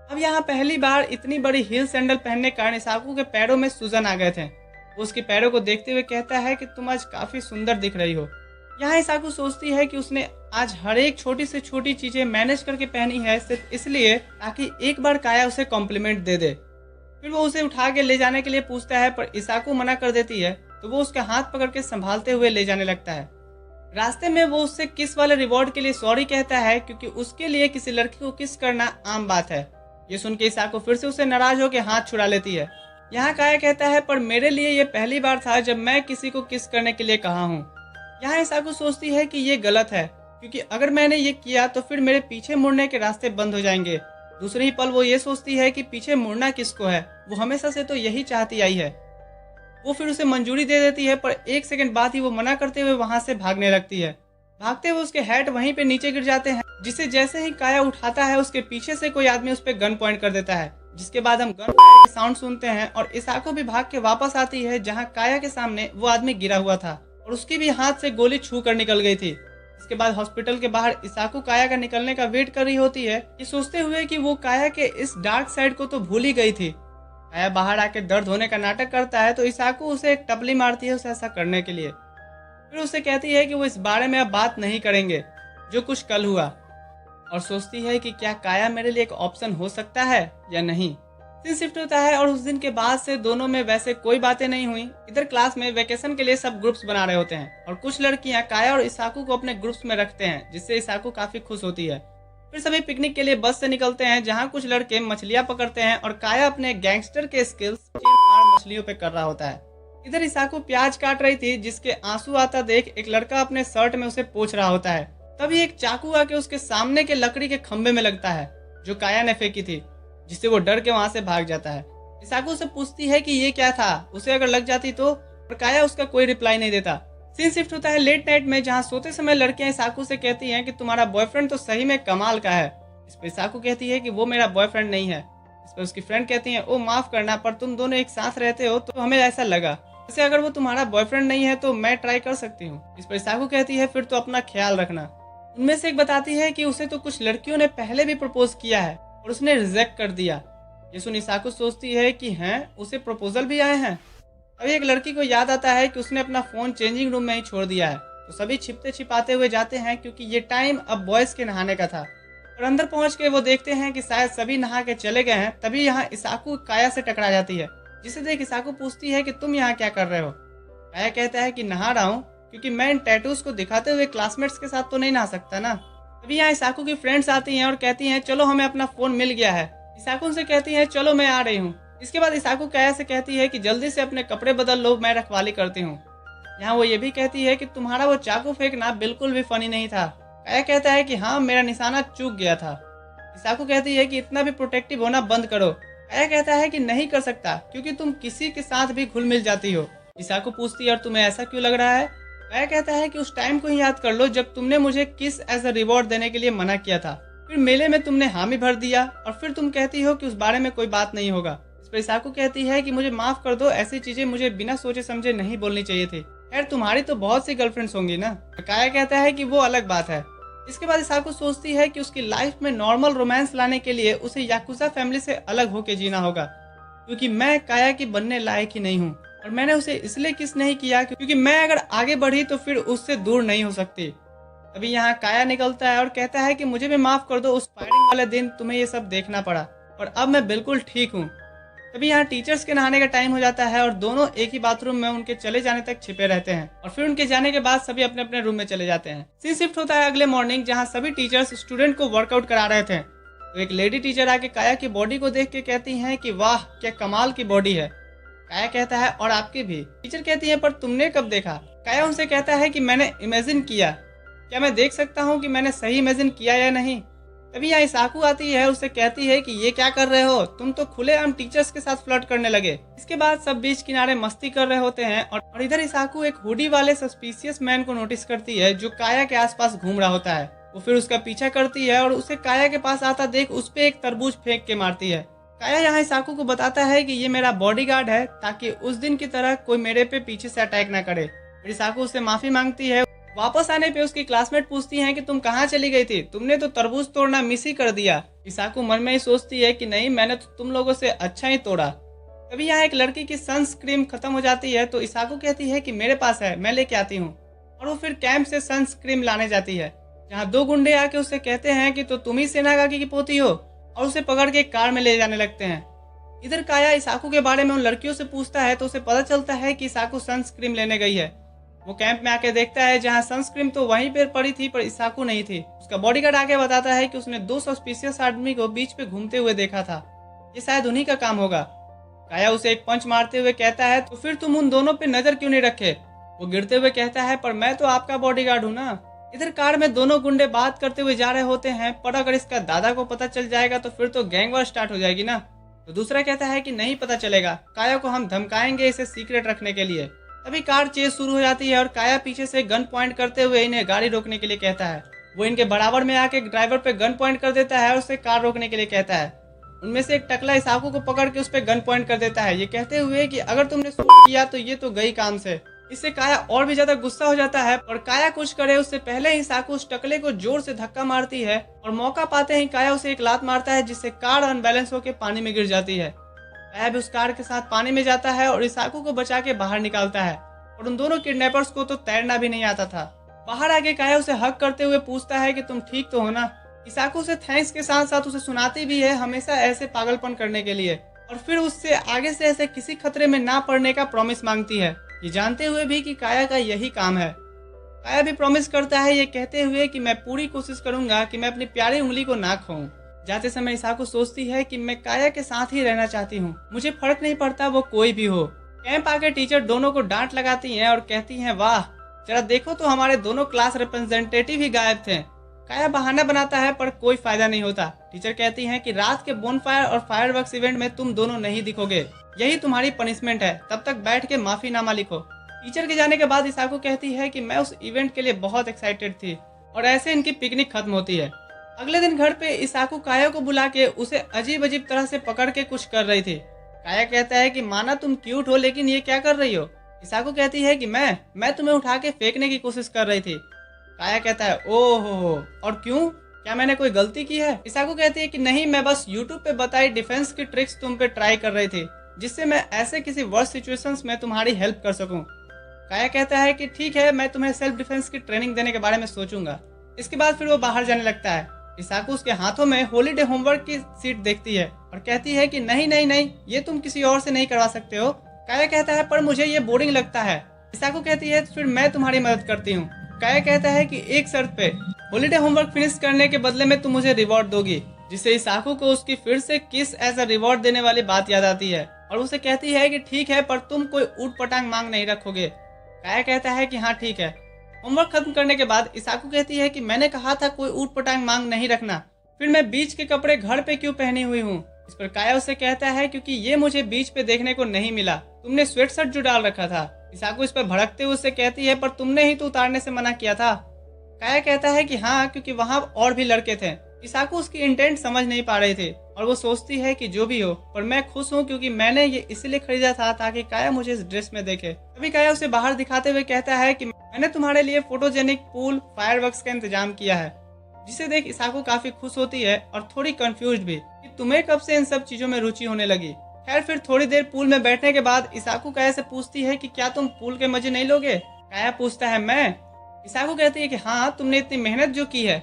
अब यहाँ पहली बार इतनी बड़ी हील सैंडल पहनने के कारण इसाकू के पैरों में सूजन आ गए थे। वो उसके पैरों को देखते हुए कहता है कि तुम आज काफी सुंदर दिख रही हो। यहाँ इसाकू सोचती है कि उसने आज हर एक छोटी से छोटी चीजें मैनेज करके पहनी है सिर्फ इसलिए ताकि एक बार काया उसे कॉम्प्लीमेंट दे दे। फिर वो उसे उठा के ले जाने के लिए पूछता है पर इसाकू मना कर देती है तो वो उसका हाथ पकड़ के संभालते हुए ले जाने लगता है। रास्ते में वो उससे किस वाले रिवॉर्ड के लिए सॉरी कहता है क्योंकि उसके लिए किसी लड़की को किस करना आम बात है। ये सुन के इसाकू फिर से उसे नाराज होकर हाथ छुड़ा लेती है। यहाँ काया कहता है पर मेरे लिए ये पहली बार था जब मैं किसी को किस करने के लिए कहा हूँ। यहाँ इसाकू सोचती है कि ये गलत है क्योंकि अगर मैंने ये किया तो फिर मेरे पीछे मुड़ने के रास्ते बंद हो जाएंगे। दूसरे ही पल वो ये सोचती है कि पीछे मुड़ना किसको है, वो हमेशा से तो यही चाहती आई है। वो फिर उसे मंजूरी दे देती है पर 1 सेकंड बाद ही वो मना करते हुए वहां से भागने लगती है। भागते हुए उसके हैट वहीं पे नीचे गिर जाते हैं, जिसे जैसे ही काया उठाता है उसके पीछे से कोई आदमी उस पर गन पॉइंट कर देता है, जिसके बाद हम गन फायर के साउंड सुनते हैं और इसाकू भी भाग के वापस आती है जहाँ काया के सामने वो आदमी गिरा हुआ था और उसकी भी हाथ से गोली छू कर निकल गई थी। इसके बाद हॉस्पिटल के बाहर इसाकू काया का निकलने का वेट कर रही होती है, ये सोचते हुए कि वो काया के इस डार्क साइड को तो भूल ही गई थी। काया बाहर आके दर्द होने का नाटक करता है तो इसाकू उसे एक टपली मारती है उसे ऐसा करने के लिए। फिर उसे कहती है कि वो इस बारे में अब बात नहीं करेंगे जो कुछ कल हुआ, और सोचती है कि क्या काया मेरे लिए एक ऑप्शन हो सकता है या नहीं। सीन शिफ्ट होता है और उस दिन के बाद से दोनों में वैसे कोई बातें नहीं हुई। इधर क्लास में वेकेशन के लिए सब ग्रुप्स बना रहे होते हैं और कुछ लड़कियां काया और इसाकू को अपने ग्रुप्स में रखते हैं, जिससे इसाकू काफी खुश होती है। फिर सभी पिकनिक के लिए बस से निकलते हैं, जहां कुछ लड़के मछलियां पकड़ते हैं और काया अपने गैंगस्टर के स्किल्स चीर-फाड़ मछलियों पे कर रहा होता है। इधर इसाकू प्याज काट रही थी, जिसके आंसू आता देख एक लड़का अपने शर्ट में उसे पोंछ रहा होता है। तभी एक चाकू आके उसके सामने के लकड़ी के खंबे में लगता है जो काया ने फेंकी थी, जिससे वो डर के वहां से भाग जाता है। इसाकू से पूछती है कि ये क्या था, उसे अगर लग जाती तो, पर काया उसका कोई रिप्लाई नहीं देता। सीन शिफ्ट होता है लेट नाइट में, जहां सोते समय लड़कियां इसाकू से कहती हैं कि तुम्हारा बॉयफ्रेंड तो सही में कमाल का है। इस पर इसाकू कहती है कि वो मेरा बॉयफ्रेंड नहीं है। इस पर उसकी फ्रेंड कहती है, ओ माफ करना, पर तुम दोनों एक साथ रहते हो तो हमें ऐसा लगा, वैसे अगर वो तुम्हारा बॉयफ्रेंड नहीं है तो मैं ट्राई कर सकती हूँ। इस पर इसाकू कहती है फिर तो अपना ख्याल रखना। उनमें से एक बताती है कि उसे तो कुछ लड़कियों ने पहले भी प्रपोज किया है और उसने रिजेक्ट कर दिया। ये सुन इसाकू सोचती है कि हैं उसे प्रपोजल भी आए हैं। अभी एक लड़की को याद आता है कि उसने अपना फोन चेंजिंग रूम में ही छोड़ दिया है, तो सभी छिपते छिपाते हुए जाते हैं क्योंकि ये टाइम अब बॉयज के नहाने का था। और अंदर पहुंच के वो देखते हैं कि शायद सभी नहा के चले गए हैं। तभी यहाँ इसाकू काया से टकरा जाती है, जिसे देख इसाकू पूछती है कि तुम यहाँ क्या कर रहे हो। काया कहता है कि नहा रहा हूँ, क्योंकि मैं इन टैटूज को दिखाते हुए क्लासमेट्स के साथ तो नहीं नहा सकता ना। तभी यहाँ इसाकू की फ्रेंड्स आती हैं और कहती हैं चलो हमें अपना फोन मिल गया है। इसाकू उनसे कहती है चलो मैं आ रही हूँ। इसके बाद इसाकू काया से कहती है कि जल्दी से अपने कपड़े बदल लो, मैं रखवाली करती हूँ। यहाँ वो ये भी कहती है कि तुम्हारा वो चाकू फेंकना बिल्कुल भी फनी नहीं था। काया कहता है कि हाँ मेरा निशाना चूक गया था। इसाकू कहती है कि इतना भी प्रोटेक्टिव होना बंद करो। काया कहता है कि नहीं कर सकता क्योंकि तुम किसी के साथ भी घुल मिल जाती हो। इसाकू पूछती है और तुम्हें ऐसा क्यों लग रहा है। काया कहता है कि उस टाइम को ही याद कर लो जब तुमने मुझे किस एज अ रिवॉर्ड देने के लिए मना किया था, फिर मेले में तुमने हामी भर दिया और फिर तुम कहती हो कि उस बारे में कोई बात नहीं होगा। इस पर इसाकू कहती है कि मुझे माफ कर दो, ऐसी चीजें मुझे बिना सोचे समझे नहीं बोलनी चाहिए थी। खैर तुम्हारी तो बहुत सी गर्लफ्रेंड्स होंगी ना। काया कहता है कि वो अलग बात है। इसके बाद इसाकू सोचती है कि उसकी लाइफ में नॉर्मल रोमांस लाने के लिए उसे याकुजा फैमिली से अलग होकर जीना होगा, क्योंकि मैं काया की बनने लायक ही नहीं हूँ और मैंने उसे इसलिए किस नहीं किया क्योंकि मैं अगर आगे बढ़ी तो फिर उससे दूर नहीं हो सकती। तभी यहाँ काया निकलता है और कहता है कि मुझे भी माफ कर दो, उस फायरिंग वाले दिन तुम्हें ये सब देखना पड़ा और अब मैं बिल्कुल ठीक हूँ। तभी यहाँ टीचर्स के नहाने का टाइम हो जाता है और दोनों एक ही बाथरूम में उनके चले जाने तक छिपे रहते हैं और फिर उनके जाने के बाद सभी अपने अपने रूम में चले जाते हैं। सीन शिफ्ट होता है अगले मॉर्निंग, जहाँ सभी टीचर्स स्टूडेंट को वर्कआउट करा रहे थे तो एक लेडी टीचर आके काया की बॉडी को देख के कहती है कि वाह क्या कमाल की बॉडी है। काया कहता है और आपकी भी। टीचर कहती है पर तुमने कब देखा। काया उनसे कहता है कि मैंने इमेजिन किया, क्या मैं देख सकता हूँ कि मैंने सही इमेजिन किया या नहीं। तभी यहाँ इसाकू आती है, उससे कहती है कि ये क्या कर रहे हो, तुम तो खुलेआम टीचर्स के साथ फ्लर्ट करने लगे। इसके बाद सब बीच किनारे मस्ती कर रहे होते हैं और इधर इसाकू एक हुडी वाले सस्पिशियस मैन को नोटिस करती है जो काया के आसपास घूम रहा होता है। वो फिर उसका पीछा करती है और उसे काया के पास आता देख उस पे एक तरबूज फेंक के मारती है। काया यहाँ इसाकू को बताता है कि ये मेरा बॉडीगार्ड है ताकि उस दिन की तरह कोई मेरे पे पीछे से अटैक ना करे। फिर इसाकू उससे माफी मांगती है। वापस आने पे उसकी क्लासमेट पूछती हैं कि तुम कहाँ चली गई थी, तुमने तो तरबूज तोड़ना मिस ही कर दिया। इसाकू मन में ही सोचती है कि नहीं, मैंने तो तुम लोगों से अच्छा ही तोड़ा। तभी यहाँ एक लड़की की सनस्क्रीन खत्म हो जाती है तो इसाकू कहती है कि मेरे पास है, मैं लेके आती हूँ। और वो फिर कैंप से सनस्क्रीन लाने जाती है, जहाँ दो गुंडे आके उससे कहते हैं कि तो तुम ही सेनागाकी की पोती हो, और उसे पकड़ के कार में ले जाने लगते हैं। इधर काया इसाकू के बारे में उन लड़कियों से पूछता है तो उसे पता चलता है कि इसाकू सनस्क्रीन लेने गई है। वो कैंप में आके देखता है जहाँ सनस्क्रीन तो वहीं पर पड़ी थी पर इसाकू नहीं थी। उसका बॉडीगार्ड आके बताता है कि उसने 2 सस्पिशियस आदमी को बीच पे घूमते हुए देखा था, ये शायद उन्हीं का काम होगा। काया उसे एक पंच मारते हुए कहता है तो फिर तुम उन दोनों पे नजर क्यों नहीं रखे। वो गिरते हुए कहता है पर मैं तो आपका बॉडीगार्ड हूँ ना। इधर कार में दोनों गुंडे बात करते हुए जा रहे होते हैं, पर अगर इसका दादा को पता चल जाएगा तो फिर तो गैंग वॉर स्टार्ट हो जाएगी ना। तो दूसरा कहता है कि नहीं पता चलेगा, काया को हम धमकाएंगे इसे सीक्रेट रखने के लिए। तभी कार चेज शुरू हो जाती है और काया पीछे से गन पॉइंट करते हुए इन्हें गाड़ी रोकने के लिए कहता है। वो इनके बराबर में आके ड्राइवर पे गन पॉइंट कर देता है और उसे कार रोकने के लिए कहता है। उनमें से एक टकला इसाकू को पकड़ के उस पे गन पॉइंट कर देता है, ये कहते हुए कि अगर तुमने शूट किया तो ये तो गई काम से। इससे काया और भी ज्यादा गुस्सा हो जाता है और काया कुछ करे उससे पहले ही साकू उस टकले को जोर से धक्का मारती है और मौका पाते ही काया उसे एक लात मारता है जिससे कार अनबैलेंस होकर पानी में गिर जाती है। काया भी उस कार के साथ पानी में जाता है और इसाकू को बचा के बाहर निकालता है और उन दोनों किडनैपर्स को तो तैरना भी नहीं आता था। बाहर आके काया उसे हक करते हुए पूछता है कि तुम ठीक तो हो ना। इसाकू उसे थैंक्स के साथ साथ उसे सुनाती भी है हमेशा ऐसे पागलपन करने के लिए और फिर उससे आगे से ऐसे किसी खतरे में ना पड़ने का प्रॉमिस मांगती है, ये जानते हुए भी कि काया का यही काम है। काया भी प्रॉमिस करता है ये कहते हुए कि मैं पूरी कोशिश करूंगा कि मैं अपनी प्यारी उंगली को ना खोऊं। जाते समय इसाकू सोचती है कि मैं काया के साथ ही रहना चाहती हूँ, मुझे फर्क नहीं पड़ता वो कोई भी हो। कैंप आके टीचर दोनों को डांट लगाती हैं और कहती हैं वाह जरा देखो तो हमारे दोनों क्लास रिप्रेजेंटेटिव ही गायब थे। काया बहाना बनाता है पर कोई फायदा नहीं होता। टीचर कहती हैं कि रात के बोनफायर और फायरवर्क्स इवेंट में तुम दोनों नहीं दिखोगे, यही तुम्हारी पनिशमेंट है, तब तक बैठ के माफीनामा लिखो। टीचर के जाने के बाद इसाकू कहती है कि मैं उस इवेंट के लिए बहुत एक्साइटेड थी और ऐसे इनकी पिकनिक खत्म होती है। अगले दिन घर पे इसाकू काया को बुला के उसे अजीब अजीब तरह से पकड़ के कुछ कर रही थी। काया कहता है कि माना तुम क्यूट हो लेकिन ये क्या कर रही हो। इसाकू कहती है कि मैं तुम्हें उठा के फेंकने की कोशिश कर रही थी। काया कहता है ओहो और क्यों, क्या मैंने कोई गलती की है। इसाकू कहती है कि नहीं, मैं बस यूट्यूब पे बताई डिफेंस की ट्रिक्स तुम पे ट्राई कर रही थी जिससे मैं ऐसे किसी वर्स्ट सिचुएशंस में तुम्हारी हेल्प कर सकूं। काया कहता है कि ठीक है, मैं तुम्हें सेल्फ डिफेंस की ट्रेनिंग देने के बारे में सोचूंगा। इसके बाद फिर वो बाहर जाने लगता है। इसाकू उसके हाथों में हॉलीडे होमवर्क की सीट देखती है और कहती है कि नहीं नहीं नहीं, ये तुम किसी और से नहीं करवा सकते हो। काया कहता है पर मुझे ये बोरिंग लगता है। इसाकू कहती है फिर मैं तुम्हारी मदद करती हूँ। काया कहता है कि एक शर्त पे, हॉलीडे होमवर्क फिनिश करने के बदले में तुम मुझे रिवॉर्ड दोगी। जिससे इसाकू को उसकी फिर से किस एज अ रिवॉर्ड देने वाली बात याद आती है और उसे कहती है कि ठीक है पर तुम कोई ऊट पटांग मांग नहीं रखोगे। काया कहता है कि हाँ ठीक है। होमवर्क खत्म करने के बाद इसाकू कहती है कि मैंने कहा था कोई ऊट पटांग मांग नहीं रखना, फिर मैं बीच के कपड़े घर पे क्यों पहनी हुई हूँ। इस पर काया उसे कहता है क्योंकि ये मुझे बीच पे देखने को नहीं मिला, तुमने स्वेट शर्ट जो डाल रखा था। इसाकू इस पर भड़कते हुए उससे कहती है पर तुमने ही तो उतारने से मना किया था। काया कहता है कि हाँ क्योंकि वहाँ और भी लड़के थे। इसाकू उसकी इंटेंट समझ नहीं पा रही थी और वो सोचती है कि जो भी हो पर मैं खुश हूँ क्योंकि मैंने ये इसलिए खरीदा था ताकि काया मुझे इस ड्रेस में देखे। तभी काया उसे बाहर दिखाते हुए कहता है कि मैंने तुम्हारे लिए फोटोजेनिक पूल फायरवर्क्स का इंतजाम किया है। जिसे देख इसाकू काफी खुश होती है और थोड़ी कंफ्यूज भी कि तुम्हें कब से इन सब चीजों में रुचि होने लगी। खैर फिर थोड़ी देर पूल में बैठने के बाद इसाकू काया से पूछती है कि क्या तुम पूल के मजे नहीं लोगे। काया पूछता है मैं। इसाकू कहती है कि हाँ तुमने इतनी मेहनत जो की है।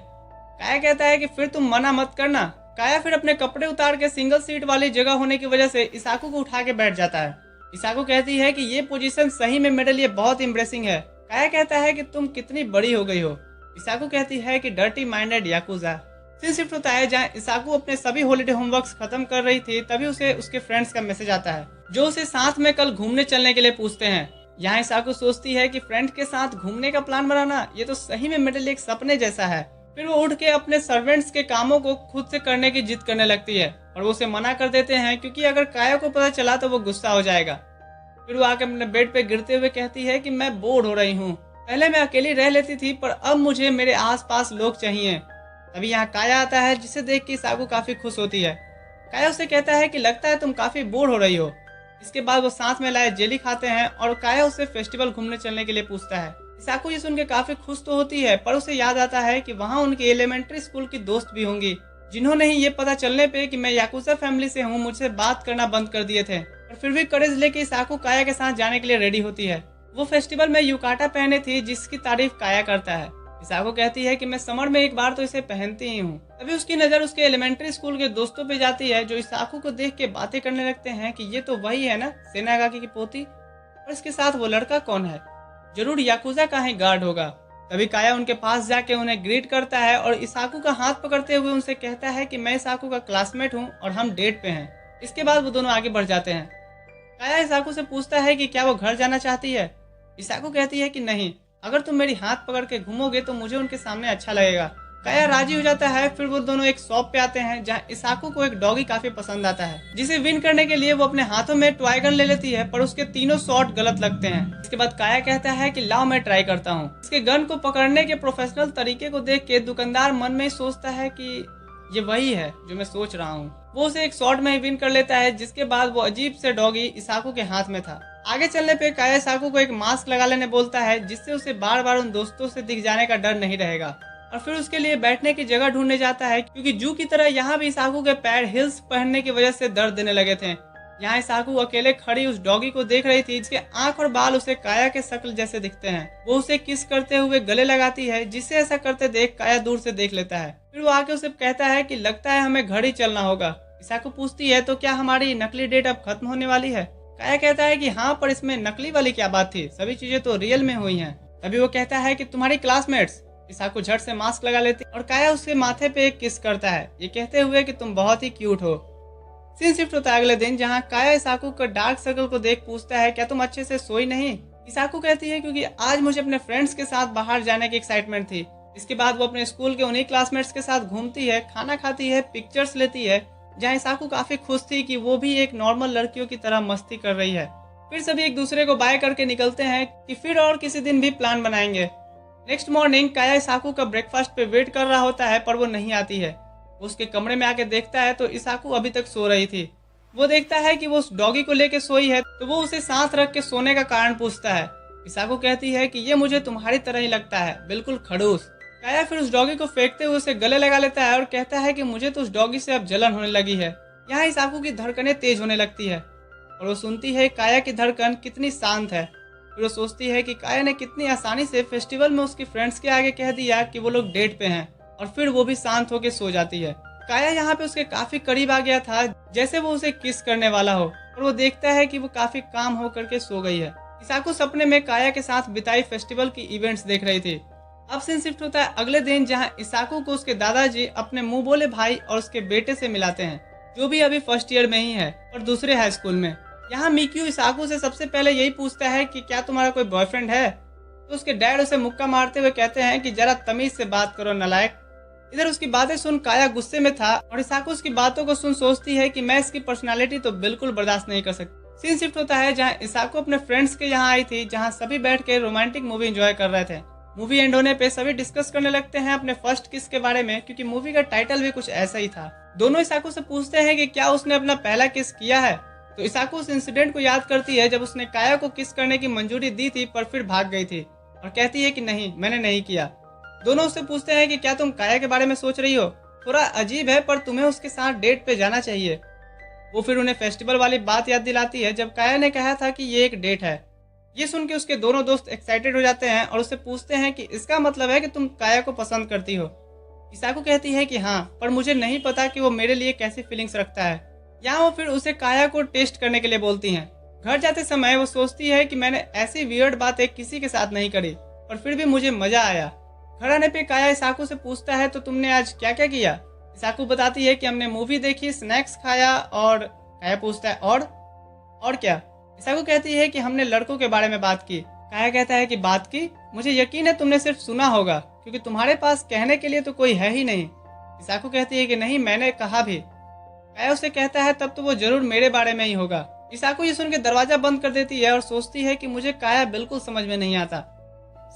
काया कहता है कि फिर तुम मना मत करना। काया फिर अपने कपड़े उतार के सिंगल सीट वाली जगह होने की वजह से इसाकू को उठा के बैठ जाता है। इसाकू कहती है कि ये पोजीशन सही में मेरे लिए बहुत इम्प्रेसिंग है। काया कहता है कि तुम कितनी बड़ी हो गई हो। इसाकू कहती है कि dirty minded yakuza. Scene shift होता है जहाँ इसाकू अपने सभी हॉलीडे होमवर्क्स खत्म कर रही थी, तभी उसे उसके फ्रेंड्स का मैसेज आता है जो उसे साथ में कल घूमने चलने के लिए पूछते हैं। यहाँ इसाकू सोचती है कि फ्रेंड के साथ घूमने का प्लान बनाना ये तो सही में मेरे लिए एक सपने जैसा है। फिर वो उठ के अपने सर्वेंट्स के कामों को खुद से करने की जिद करने लगती है और वो उसे मना कर देते हैं क्योंकि अगर काया को पता चला तो वो गुस्सा हो जाएगा। फिर वो आके अपने बेड पे गिरते हुए कहती है कि मैं बोर हो रही हूँ, पहले मैं अकेली रह लेती थी पर अब मुझे मेरे आसपास लोग चाहिए। तभी यहाँ काया आता है जिसे देख के इसाकू काफी खुश होती है। काया उसे कहता है कि लगता है तुम काफी बोर हो रही हो। इसके बाद वो साथ में लाए जेली खाते हैं और काया उसे फेस्टिवल घूमने चलने के लिए पूछता है। इसाकू ये सुन के काफी खुश तो होती है पर उसे याद आता है कि वहाँ उनके एलिमेंट्री स्कूल की दोस्त भी होंगी जिन्होंने ही ये पता चलने पे कि मैं याकुजा फैमिली से हूँ मुझसे बात करना बंद कर दिए थे। और फिर भी करेज लेके इसाकू काया के साथ जाने के लिए रेडी होती है। वो फेस्टिवल में युकाटा पहने थी जिसकी तारीफ काया करता है। इसाकू कहती है कि मैं समर में एक बार तो इसे पहनती ही हूँ। तभी उसकी नजर उसके एलिमेंट्री स्कूल के दोस्तों पे जाती है जो इसाकू को देख के बातें करने लगते हैं कि ये तो वही है ना सेनागाकी की पोती, और इसके साथ वो लड़का कौन है, जरूर याकुजा का ही गार्ड होगा। तभी काया उनके पास जाके उन्हें ग्रीट करता है और इसाकू का हाथ पकड़ते हुए उनसे कहता है कि मैं इसाकू का क्लासमेट हूँ और हम डेट पे हैं। इसके बाद वो दोनों आगे बढ़ जाते हैं। काया इसाकू से पूछता है कि क्या वो घर जाना चाहती है। इसाकू कहती है कि नहीं, अगर तुम मेरी हाथ पकड़ के घूमोगे तो मुझे उनके सामने अच्छा लगेगा। काया राजी हो जाता है। फिर वो दोनों एक शॉप पे आते हैं जहाँ इसाकू को एक डॉगी काफी पसंद आता है जिसे विन करने के लिए वो अपने हाथों में टॉय गन ले लेती है पर उसके तीनों शॉट गलत लगते हैं। इसके बाद काया कहता है कि लाओ मैं ट्राई करता हूँ। इसके गन को पकड़ने के प्रोफेशनल तरीके को देख के दुकानदार मन में सोचता है कि ये वही है जो मैं सोच रहा हूँ। वो उसे एक शॉट में ही विन कर लेता है जिसके बाद वो अजीब से डॉगी इसाकू के हाथ में था। आगे चलने पे काया इसाकू को एक मास्क लगा लेने बोलता है, जिससे उसे बार बार उन दोस्तों से दिख जाने का डर नहीं रहेगा। और फिर उसके लिए बैठने की जगह ढूंढने जाता है, क्योंकि जू की तरह यहाँ भी इसाकू के पैर हिल्स पहनने की वजह से दर्द देने लगे थे। यहाँ इसाकू अकेले खड़ी उस डॉगी को देख रही थी, जिसके आंख और बाल उसे काया के शक्ल जैसे दिखते हैं। वो उसे किस करते हुए गले लगाती है, जिसे ऐसा करते देख काया दूर से देख लेता है। फिर वो आके उसे कहता है कि लगता है हमें घर ही चलना होगा। इसाकू पूछती है, तो क्या हमारी नकली डेट अब खत्म होने वाली है? काया कहता है कि हाँ, पर इसमें नकली वाली क्या बात थी, सभी चीजें तो रियल में हुई हैं। तभी वो कहता है कि तुम्हारी क्लासमेट्स। इसाकू झट से मास्क लगा लेती और काया उसके माथे पे एक किस करता है, ये कहते हुए कि तुम बहुत ही क्यूट हो। सीन शिफ्ट होता है अगले दिन, जहाँ काया इसाकू का डार्क सर्कल को देख पूछता है, क्या तुम अच्छे से सोई नहीं? इसाकू कहती है, क्योंकि आज मुझे अपने फ्रेंड्स के साथ बाहर जाने की एक्साइटमेंट थी। इसके बाद वो अपने स्कूल के उन्हीं क्लासमेट्स के साथ घूमती है, खाना खाती है, पिक्चर्स लेती है, जहाँ इसाकू काफी खुश थी कि वो भी एक नॉर्मल लड़कियों की तरह मस्ती कर रही है। फिर सभी एक दूसरे को बाय करके निकलते हैं कि फिर और किसी दिन भी प्लान बनाएंगे। नेक्स्ट मॉर्निंग काया इसाकू का ब्रेकफास्ट पे वेट कर रहा होता है, पर वो नहीं आती है। वो उसके कमरे में आके देखता है तो इसाकू अभी तक सो रही थी। वो देखता है कि वो उस डॉगी को लेके सोई है, तो वो उसे साथ रख के सोने का कारण पूछता है। इसाकू कहती है कि ये मुझे तुम्हारी तरह ही लगता है, बिल्कुल खड़ूस। काया फिर उस डॉगी को फेंकते हुए उसे गले लगा लेता है और कहता है कि मुझे तो उस डॉगी से अब जलन होने लगी है। यहाँ इसाकू की धड़कनें तेज होने लगती है और वो सुनती है काया की धड़कन कितनी शांत है। फिर वो सोचती है कि काया ने कितनी आसानी से फेस्टिवल में उसके फ्रेंड्स के आगे कह दिया कि वो लोग डेट पे हैं, और फिर वो भी शांत होकर सो जाती है। काया यहाँ पे उसके काफी करीब आ गया था, जैसे वो उसे किस करने वाला हो, और वो देखता है कि वो काफी काम हो करके सो गई है। इसाकू सपने में काया के साथ बिताई फेस्टिवल की इवेंट्स देख रही थी। अब सीन शिफ्ट होता है अगले दिन, जहाँ इसाकू को उसके दादाजी अपने मुंह बोले भाई और उसके बेटे से मिलाते हैं, जो भी अभी फर्स्ट ईयर में ही है और दूसरे हाई स्कूल में। यहाँ मिक्यू इसाकू से सबसे पहले यही पूछता है कि क्या तुम्हारा कोई बॉयफ्रेंड है? तो उसके डैड उसे मुक्का मारते हुए कहते हैं कि जरा तमीज से बात करो नालायक। इधर उसकी बातें सुन काया गुस्से में था और इसाकू उसकी बातों को सुन सोचती है कि मैं इसकी पर्सनालिटी तो बिल्कुल बर्दाश्त नहीं कर सकती। सीन शिफ्ट होता है जहाँ इसाकू अपने फ्रेंड्स के यहाँ आई थी, जहाँ सभी बैठ के रोमांटिक मूवी एंजॉय कर रहे थे। मूवी एंड होने पे सभी डिस्कस करने लगते हैं अपने फर्स्ट किस के बारे में, क्योंकि मूवी का टाइटल भी कुछ ऐसा ही था। दोनों इसाकू से पूछते हैं कि क्या उसने अपना पहला किस किया है, तो इसाकू उस इंसिडेंट को याद करती है जब उसने काया को किस करने की मंजूरी दी थी पर फिर भाग गई थी, और कहती है कि नहीं, मैंने नहीं किया। दोनों उससे पूछते हैं कि क्या तुम काया के बारे में सोच रही हो? थोड़ा अजीब है, पर तुम्हें उसके साथ डेट पे जाना चाहिए। वो फिर उन्हें फेस्टिवल वाली बात याद दिलाती है जब काया ने कहा था कि ये एक डेट है। ये सुन के उसके दोनों दोस्त एक्साइटेड हो जाते हैं और उससे पूछते हैं कि इसका मतलब है कि तुम काया को पसंद करती हो? इसाकू कहती है कि हाँ, पर मुझे नहीं पता कि वो मेरे लिए कैसी फीलिंग्स रखता है। यहाँ वो फिर उसे काया को टेस्ट करने के लिए बोलती हैं। घर जाते समय वो सोचती है कि मैंने ऐसी वियर्ड बातें किसी के साथ नहीं करी, पर फिर भी मुझे मजा आया। घर आने पे काया इसाकू से पूछता है, तो तुमने आज क्या क्या किया? इसाकू बताती है कि हमने मूवी देखी, स्नैक्स खाया, और काया पूछता है और क्या? इसाकू कहती है कि हमने लड़कों के बारे में बात की। काया कहता है कि बात की? मुझे यकीन है तुमने सिर्फ सुना होगा, क्योंकि तुम्हारे पास कहने के लिए तो कोई है ही नहीं। इसाकू कहती है कि नहीं, मैंने कहा भी। काया उसे कहता है तब तो वो जरूर मेरे बारे में ही होगा। इसाकू ये सुन के दरवाजा बंद कर देती है और सोचती है कि मुझे काया बिल्कुल समझ में नहीं आता।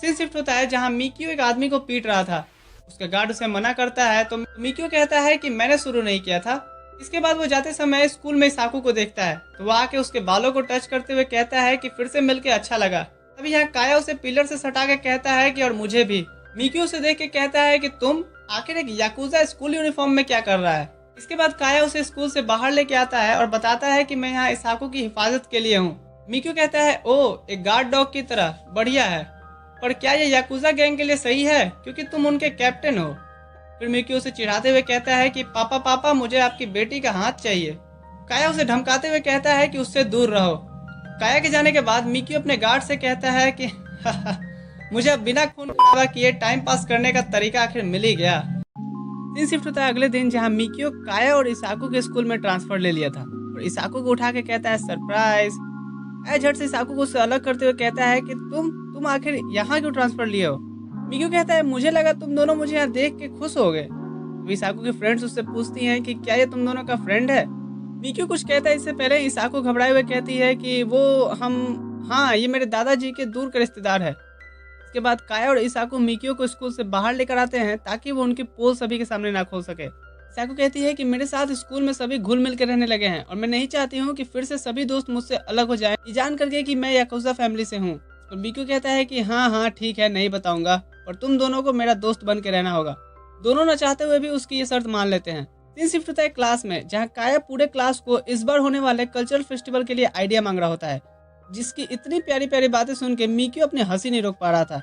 सीन शिफ्ट होता है जहाँ मिक्यू एक आदमी को पीट रहा था। उसका गार्ड उसे मना करता है तो मिक्यू कहता है कि मैंने शुरू नहीं किया था। इसके बाद वो जाते समय स्कूल में इसाकू को देखता है तो वो आके उसके बालों को टच करते हुए कहता है कि फिर से मिलके अच्छा लगा। तभी यहाँ काया उसे पिलर से सटा के कहता है कि और मुझे भी। मिक्यू उसे देख के कहता है कि तुम आखिर एक याकुजा स्कूल यूनिफॉर्म में क्या कर रहा है। इसके बाद काया उसे स्कूल से बाहर लेके आता है और बताता है कि मैं यहाँ इसाकू की हिफाजत के लिए हूँ। मिक्यू कहता है ओ, एक गार्ड डॉग की तरह, बढ़िया है, पर क्या ये याकुजा गैंग के लिए सही है, क्योंकि तुम उनके कैप्टन हो। फिर मिक्यू उसे चिढ़ाते हुए कहता है कि पापा मुझे आपकी बेटी का हाथ चाहिए। काया उसे धमकाते हुए कहता है कि उससे दूर रहो। काया के जाने के बाद मिक्यू अपने गार्ड से कहता है कि मुझे अब बिना खून खराबा किए टाइम पास करने का तरीका आखिर मिल ही गया। सीन शिफ्ट होता है अगले दिन जहाँ मिक्यू काया और इसाकू के स्कूल में ट्रांसफर ले लिया था और इसाकू को उठा के कहता है सरप्राइज। काया झट से इसाकू को उससे अलग करते हुए कहता है कि तुम आखिर यहाँ क्यों ट्रांसफर लिए हो? मिक्यू कहता है मुझे लगा तुम दोनों मुझे यहाँ देख के खुश हो गए। इसाकू की फ्रेंड्स उससे पूछती हैं कि क्या ये तुम दोनों का फ्रेंड है? मिक्यू कुछ कहता है इससे पहले इसाकू घबराए हुए कहती है कि हाँ, ये मेरे दादाजी के दूर के रिश्तेदार है। इसके बाद काया और इसाकू मिक्यू को स्कूल से बाहर लेकर आते हैं ताकि वो उनकी पोल सभी के सामने ना खोल सके। इसाको कहती है कि मेरे साथ स्कूल में सभी घुल मिल के रहने लगे हैं और मैं नहीं चाहती हूँ कि फिर से सभी दोस्त मुझसे अलग हो जाएं, ये जान करके कि मैं याकुजा फैमिली से हूँ। और मिक्यू कहता है कि हाँ हाँ ठीक है, नहीं बताऊंगा, और तुम दोनों को मेरा दोस्त बन के रहना होगा। दोनों न चाहते हुए भी उसकी ये शर्त मान लेते हैं। सीन शिफ्ट होता है क्लास में, जहाँ काया पूरे क्लास को इस बार होने वाले कल्चरल फेस्टिवल के लिए आइडिया मांग रहा होता है, जिसकी इतनी प्यारी प्यारी बातें सुन के मिक्यू अपनी हंसी नहीं रोक पा रहा था।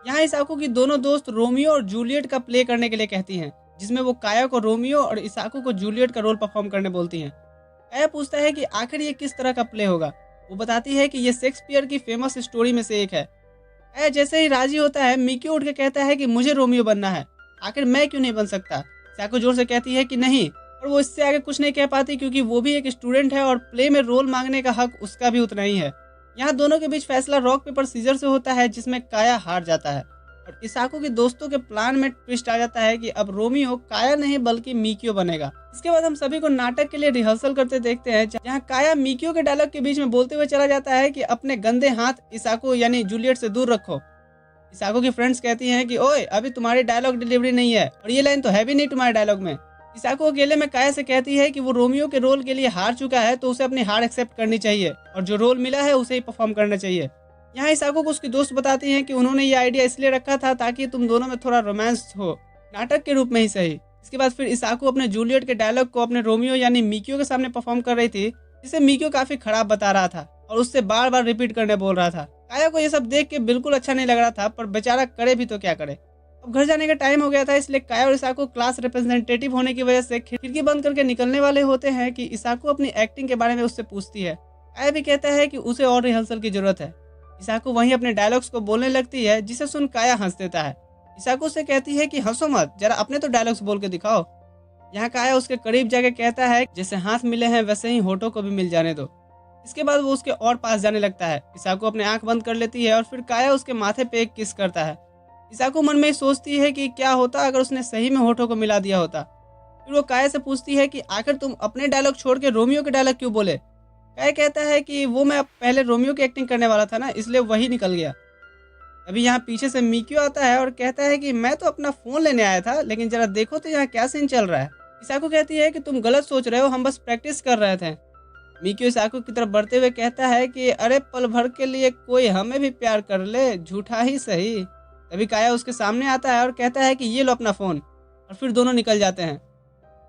यहाँ इसाको की दोनों दोस्त रोमियो और जूलियट का प्ले करने के लिए कहती हैं, जिसमें वो काया को रोमियो और इसाको को जूलियट का रोल परफॉर्म करने बोलती हैं। काया पूछता है कि आखिर ये किस तरह का प्ले होगा। वो बताती है कि ये शेक्सपियर की फेमस स्टोरी में से एक है। काया जैसे ही राजी होता है, मिक्यू उठ के कहता है कि मुझे रोमियो बनना है, आखिर मैं क्यों नहीं बन सकता। इसाको जोर से कहती है कि नहीं, और वो इससे आगे कुछ नहीं कह पाती क्योंकि वो भी एक स्टूडेंट है और प्ले में रोल मांगने का हक उसका भी उतना ही है। यहाँ दोनों के बीच फैसला रॉक पेपर सीजर से होता है, जिसमें काया हार जाता है और इसाको के दोस्तों के प्लान में ट्विस्ट आ जाता है कि अब रोमियो काया नहीं बल्कि मिक्यू बनेगा। इसके बाद हम सभी को नाटक के लिए रिहर्सल करते देखते हैं, जहाँ काया मिक्यू के डायलॉग के बीच में बोलते हुए चला जाता है कि अपने गंदे हाथ इसाको यानी जूलियट से दूर रखो। इसाको की फ्रेंड्स कहती हैं कि ओए अभी तुम्हारी डायलॉग डिलीवरी नहीं है और ये लाइन तो है भी नहीं तुम्हारे डायलॉग में। इसाको अकेले में काया से कहती है कि वो रोमियो के रोल के लिए हार चुका है तो उसे अपनी हार एक्सेप्ट करनी चाहिए और जो रोल मिला है उसे ही परफॉर्म करना चाहिए। यहाँ इसाको को उसकी दोस्त बताती हैं कि उन्होंने ये आइडिया इसलिए रखा था ताकि तुम दोनों में थोड़ा रोमांस हो, नाटक के रूप में ही सही। इसके बाद फिर इसाको अपने जूलियट के डायलॉग को अपने रोमियो यानी मिक्यू के सामने परफॉर्म कर रही थी, जिसे मिक्यू काफी खराब बता रहा था और उससे बार बार रिपीट करने बोल रहा था। काया को ये सब देख के बिल्कुल अच्छा नहीं लग रहा था, पर बेचारा करे भी तो क्या करे। अब घर जाने का टाइम हो गया था, इसलिए काया और इसाको क्लास रिप्रेजेंटेटिव होने की वजह से खिड़की बंद करके निकलने वाले होते हैं कि इसाको अपनी एक्टिंग के बारे में उससे पूछती है। काया भी कहता है कि उसे और रिहर्सल की जरूरत है। इसाको वहीं अपने डायलॉग्स को बोलने लगती है, जिसे सुन काया हंस देता है। इसाको से कहती है कि हंसो मत, जरा अपने तो डायलॉग्स बोल के दिखाओ। यहाँ काया उसके करीब जाके कहता है जैसे हाथ मिले हैं वैसे ही होठों को भी मिल जाने दो। इसके बाद वो उसके और पास जाने लगता है। इसाको अपने आंख बंद कर लेती है और फिर काया उसके माथे पे एक किस करता है। इसाको मन में सोचती है कि क्या होता अगर उसने सही में होठों को मिला दिया होता। फिर वो काया से पूछती है कि आखिर तुम अपने डायलॉग छोड़ के रोमियो के डायलॉग क्यों बोले। काया कहता है कि वो मैं पहले रोमियो की एक्टिंग करने वाला था ना, इसलिए वही निकल गया। अभी यहाँ पीछे से मिक्यू आता है और कहता है कि मैं तो अपना फोन लेने आया था, लेकिन जरा देखो तो यहाँ क्या सीन चल रहा है। इसाको कहती है कि तुम गलत सोच रहे हो, हम बस प्रैक्टिस कर रहे थे। मिक्यू इसाको की तरफ बढ़ते हुए कहता है कि अरे पल भर के लिए कोई हमें भी प्यार कर ले, झूठा ही सही। तभी काया उसके सामने आता है और कहता है कि ये लो अपना फोन, और फिर दोनों निकल जाते हैं।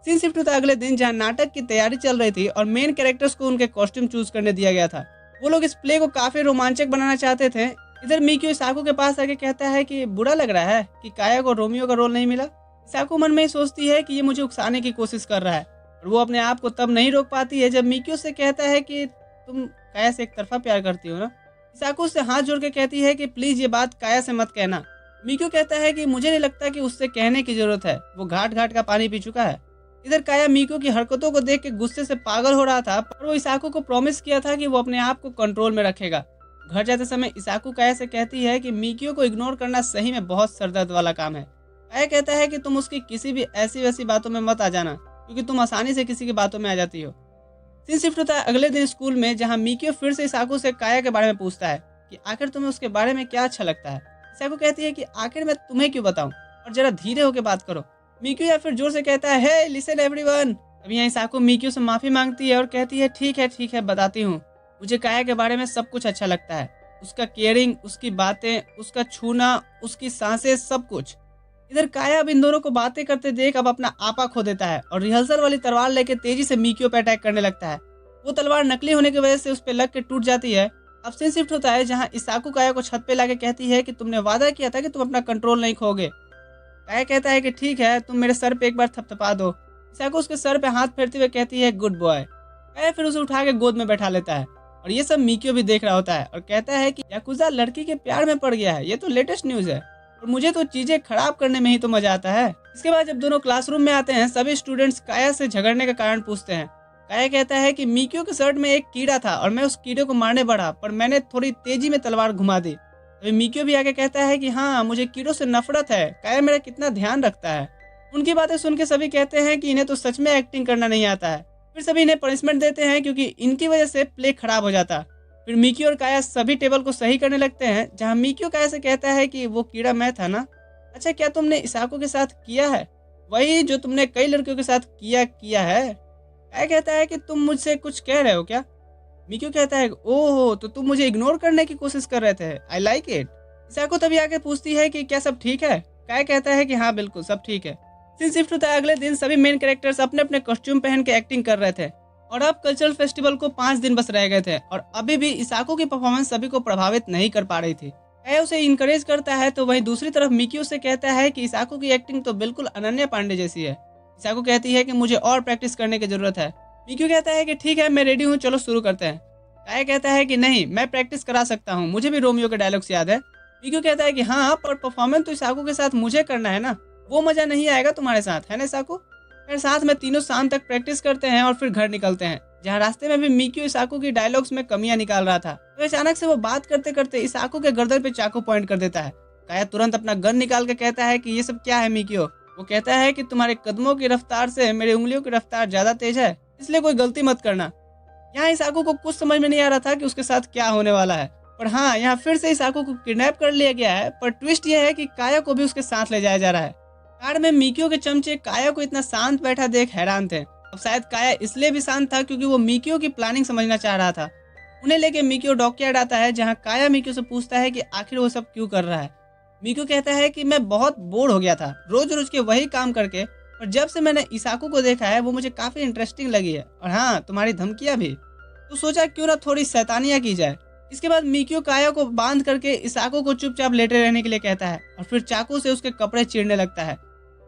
सीन शिफ्ट होता है अगले दिन, जहाँ नाटक की तैयारी चल रही थी और मेन कैरेक्टर्स को उनके कॉस्ट्यूम चूज करने दिया गया था। वो लोग इस प्ले को काफी रोमांचक बनाना चाहते थे। इधर मिक्यू इसाको के पास आके कहता है कि बुरा लग रहा है कि काया को रोमियो का रोल नहीं मिला। इसाको मन में ही सोचती है कि ये मुझे उकसाने की कोशिश कर रहा है, और वो अपने आप को तब नहीं रोक पाती है जब मिक्यू से कहता है कि तुम काया से एक तरफा प्यार करती हो ना। इसाको उससे हाथ जोड़ के कहती है कि प्लीज ये बात काया से मत कहना। मिक्यू कहता है कि मुझे नहीं लगता कि उससे कहने की जरूरत है, वो घाट घाट का पानी पी चुका है। इधर काया मिक्यू की हरकतों को देख के गुस्से से पागल हो रहा था, पर वो इसाको को प्रॉमिस किया था कि वो अपने आप को कंट्रोल में रखेगा। घर जाते समय इसाको काया से कहती है कि मिक्यू को इग्नोर करना सही में बहुत सरदर्द वाला काम है। काया कहता है कि तुम उसकी किसी भी ऐसी वैसी बातों में मत आ जाना, क्योंकि तुम आसानी से किसी की बातों में आ जाती हो। सीन शिफ्ट होता है अगले दिन स्कूल में, जहाँ मिक्यू फिर से इसाको से काया के बारे में पूछता है कि आखिर तुम्हें उसके बारे में क्या अच्छा लगता है। इसाको कहती है कि आखिर मैं तुम्हें क्यों बताऊं, और जरा धीरे होकर बात करो। मिक्यू या फिर जोर से कहता है हे लिसन एवरीवन। अब यहाँ इसाको मिक्यू से माफी मांगती है और कहती है ठीक है बताती हूँ। मुझे काया के बारे में सब कुछ अच्छा लगता है, उसका केयरिंग, उसकी बातें, उसका छूना, उसकी सांसें, सब कुछ। इधर काया अब इन दोनों को बातें करते देख अब अपना आपा खो देता है और रिहर्सल वाली तलवार लेके तेजी से मिक्यू पे अटैक करने लगता है। वो तलवार नकली होने की वजह से उस पर लग के टूट जाती है। अब सीन शिफ्ट होता है जहाँ इसाको काया को छत पे लाके कहती है कि तुमने वादा किया था कि तुम अपना कंट्रोल नहीं खोगे। काया कहता है कि ठीक है, तुम मेरे सर पे एक बार थपथपा दो। इसाको उसके सर पे हाथ फेरते हुए कहती है गुड बॉय। काया फिर उसे उठा के गोद में बैठा लेता है और ये सब मिक्यू भी देख रहा होता है और कहता है कि याकुजा लड़की के प्यार में पड़ गया है, ये तो लेटेस्ट न्यूज है और मुझे तो चीजें खराब करने में ही तो मजा आता है। इसके बाद जब दोनों क्लासरूम में आते हैं, सभी स्टूडेंट्स काया से झगड़ने का कारण पूछते हैं। काया कहता है कि मिक्यू के शर्ट में एक कीड़ा था और मैं उस कीड़े को मारने बढ़ा, पर मैंने थोड़ी तेजी में तलवार घुमा दी। अभी मिक्यू भी आके कहता है कि हाँ, मुझे कीड़ों से नफरत है, काया मेरा कितना ध्यान रखता है। उनकी बातें सुन के सभी कहते हैं कि इन्हें तो सच में एक्टिंग करना नहीं आता है। फिर सभी इन्हें पनिशमेंट देते हैं क्योंकि इनकी वजह से प्ले खराब हो जाता। फिर मिक्यू और काया सभी टेबल को सही करने लगते हैं, जहाँ मिक्यू काया से कहता है कि वो कीड़ा मैं था ना, अच्छा क्या तुमने इसाको के साथ किया है। वही जो तुमने कई लड़कियों के साथ किया किया है। काया कहता है कि तुम मुझसे कुछ कह रहे हो क्या? मिक्यू कहता है ओह तो तुम मुझे इग्नोर करने की कोशिश कर रहे थे, आई लाइक इट। इसाको तभी आके पूछती है कि क्या सब ठीक है? काया कहता है कि हाँ बिल्कुल सब ठीक है। सीन शिफ्ट होता है अगले दिन, सभी मेन कैरेक्टर्स अपने अपने कॉस्ट्यूम पहन के एक्टिंग कर रहे थे और अब कल्चरल फेस्टिवल को 5 दिन बस रह गए थे और अभी भी इसाको की परफॉर्मेंस सभी को प्रभावित नहीं कर पा रही थी। काया उसे इनकरेज करता है तो वहीं दूसरी तरफ मिक्यू से कहता है कि इसाको की एक्टिंग तो बिल्कुल अनन्या पांडे जैसी है। इसाको कहती है कि मुझे और प्रैक्टिस करने की जरूरत है। मिक्यू कहता है कि ठीक है मैं रेडी हूँ, चलो शुरू करते हैं। काया कहता है कि नहीं मैं प्रैक्टिस करा सकता हूँ, मुझे भी रोमियो के डायलॉग्स याद है। मिक्यू कहता है कि हाँ पर परफॉर्मेंस तो इसाको के साथ मुझे करना है ना, वो मजा नहीं आएगा तुम्हारे साथ, है ना इसाको? फिर साथ में तीनों शाम तक प्रैक्टिस करते हैं और फिर घर निकलते हैं, जहाँ रास्ते में भी मिक्यू इसाको की डायलॉग्स में कमियां निकाल रहा था। तो अचानक से वो बात करते करते इसाको के गर्दन पे चाकू पॉइंट कर देता है। काया तुरंत अपना गन निकाल के कहता है कि ये सब क्या है मिक्यू? वो कहता है कि तुम्हारे कदमों की रफ्तार से मेरी उंगलियों की रफ्तार ज्यादा तेज है, इसलिए कोई गलती मत करना। यहाँ इसाको को कुछ समझ में नहीं आ रहा था कि उसके साथ क्या होने वाला है, पर हाँ यहाँ फिर से इसाको को किडनैप कर लिया गया है। पर ट्विस्ट यह है कि काया को भी उसके साथ ले जाया जा रहा है। कार में मिक्यू के चमचे काया को इतना शांत बैठा देख हैरान थे। अब शायद काया इसलिए भी शांत था क्योंकि वो मिक्यू की प्लानिंग समझना चाह रहा था। उन्हें लेके मिक्यू डॉकयार्ड आता है, जहाँ काया मिक्यू से पूछता है कि आखिर वो सब क्यों कर रहा है। मिक्यू कहता है कि मैं बहुत बोर हो गया था रोज रोज के वही काम करके, और जब से मैंने इसाको को देखा है वो मुझे काफी इंटरेस्टिंग लगी है, और हाँ तुम्हारी धमकियां भी, तो सोचा क्यों ना थोड़ी शैतानियां की जाए। इसके बाद मिक्यू काया को बांध करके इसाको को चुपचाप लेटे रहने के लिए कहता है और फिर चाकू से उसके कपड़े चीरने लगता है।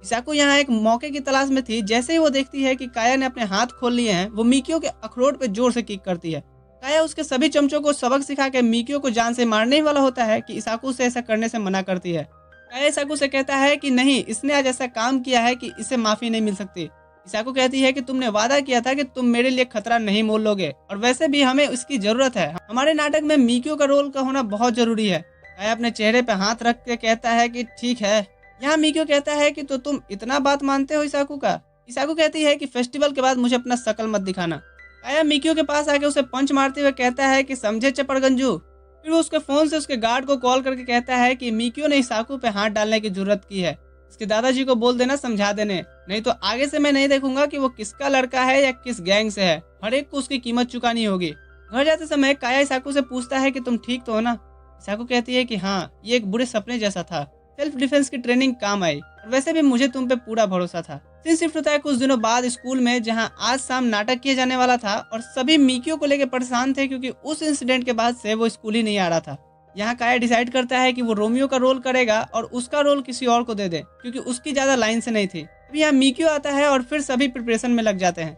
इसाको यहाँ एक मौके की तलाश में थी। जैसे ही वो देखती है कि काया ने अपने हाथ खोल लिए हैं, वो मिक्यू के अखरोट पे जोर से किक करती है। काया उसके सभी चमचों को सबक सिखा के मिक्यू को जान से मारने ही वाला होता है कि इसाको से ऐसा करने से मना करती है। काया इसाको से कहता है कि नहीं, इसने आज ऐसा काम किया है कि इसे माफी नहीं मिल सकती। इसाको कहती है कि तुमने वादा किया था कि तुम मेरे लिए खतरा नहीं मोल लोगे, और वैसे भी हमें इसकी जरूरत है, हमारे नाटक में मिक्यू का रोल का होना बहुत जरूरी है। काया अपने चेहरे पे हाथ रख के कहता है कि ठीक है। यहाँ मिक्यू कहता है कि तो तुम इतना बात मानते हो इसाको का? इसाको कहती है कि फेस्टिवल के बाद मुझे अपना शकल मत दिखाना। काया मिक्यू के पास आके उसे पंच मारते हुए कहता है कि समझे चपड़गंजू। फिर वो उसके फोन से उसके गार्ड को कॉल करके कहता है कि मिक्यू ने इसाको पे हाथ डालने की जरूरत की है, इसके दादाजी को बोल देना समझा देने, नहीं तो आगे से मैं नहीं देखूंगा कि वो किसका लड़का है या किस गैंग से है, हर एक को उसकी कीमत चुकानी होगी। घर जाते समय काया इसाको से पूछता है कि तुम ठीक तो हो ना? इसाको कहती है कि हाँ, ये एक बुरे सपने जैसा था, सेल्फ डिफेंस की ट्रेनिंग काम आई, और वैसे भी मुझे तुम पे पूरा भरोसा था। सीन शिफ्ट होता है कुछ दिनों बाद स्कूल में, जहाँ आज शाम नाटक किया जाने वाला था और सभी मिक्यू को लेकर परेशान थे क्योंकि उस इंसिडेंट के बाद से वो स्कूल ही नहीं आ रहा था। यहाँ काया डिसाइड करता है कि वो रोमियो का रोल करेगा और उसका रोल किसी और को दे दे क्योंकि उसकी ज्यादा लाइन से नहीं थी। अभी यहाँ मिक्यू आता है और फिर सभी प्रिपरेशन में लग जाते हैं।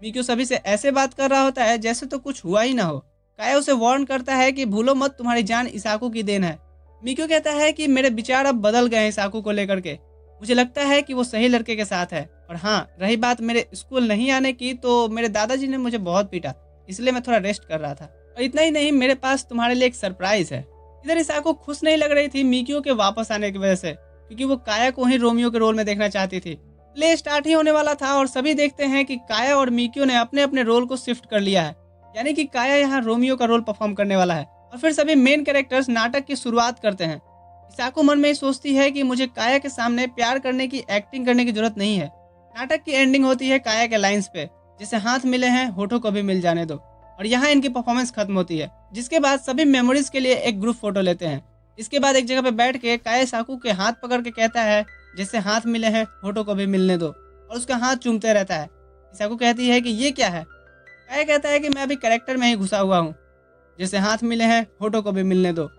मिक्यू सभी से ऐसे बात कर रहा होता है जैसे तो कुछ हुआ ही ना हो। काया उसे वार्न करता है कि भूलो मत, तुम्हारी जान इसाको की देन है। मिक्यू कहता है कि मेरे विचार अब बदल गए हैं इसाको को लेकर के, मुझे लगता है कि वो सही लड़के के साथ है। और हाँ, रही बात मेरे स्कूल नहीं आने की, तो मेरे दादाजी ने मुझे बहुत पीटा, इसलिए मैं थोड़ा रेस्ट कर रहा था। और इतना ही नहीं, मेरे पास तुम्हारे लिए एक सरप्राइज है। इधर इसाको खुश नहीं लग रही थी मिक्यू के वापस आने की वजह से, क्योंकि वो काया को ही रोमियो के रोल में देखना चाहती थी। प्ले स्टार्ट ही होने वाला था और सभी देखते हैं कि काया और मिक्यू ने अपने अपने रोल को शिफ्ट कर लिया है, यानी कि काया यहाँ रोमियो का रोल परफॉर्म करने वाला है। और फिर सभी मेन कैरेक्टर्स नाटक की शुरुआत करते हैं। इसाको मन में सोचती है कि मुझे काया के सामने प्यार करने की एक्टिंग करने की जरूरत नहीं है। नाटक की एंडिंग होती है काया के लाइंस पे, जैसे हाथ मिले हैं होठों को भी मिल जाने दो, और यहाँ इनकी परफॉर्मेंस खत्म होती है। जिसके बाद सभी मेमोरीज के लिए एक ग्रुप फोटो लेते हैं। इसके बाद एक जगह पे बैठ के काया इसाको के हाथ पकड़ के कहता है जैसे हाथ मिले हैं होठों को भी मिलने दो, और उसका हाथ चूमते रहता है। इसाको कहती है कि ये क्या है? काया कहता है कि मैं अभी कैरेक्टर में ही घुसा हुआ हूँ, जैसे हाथ मिले हैं होठों को भी मिलने दो।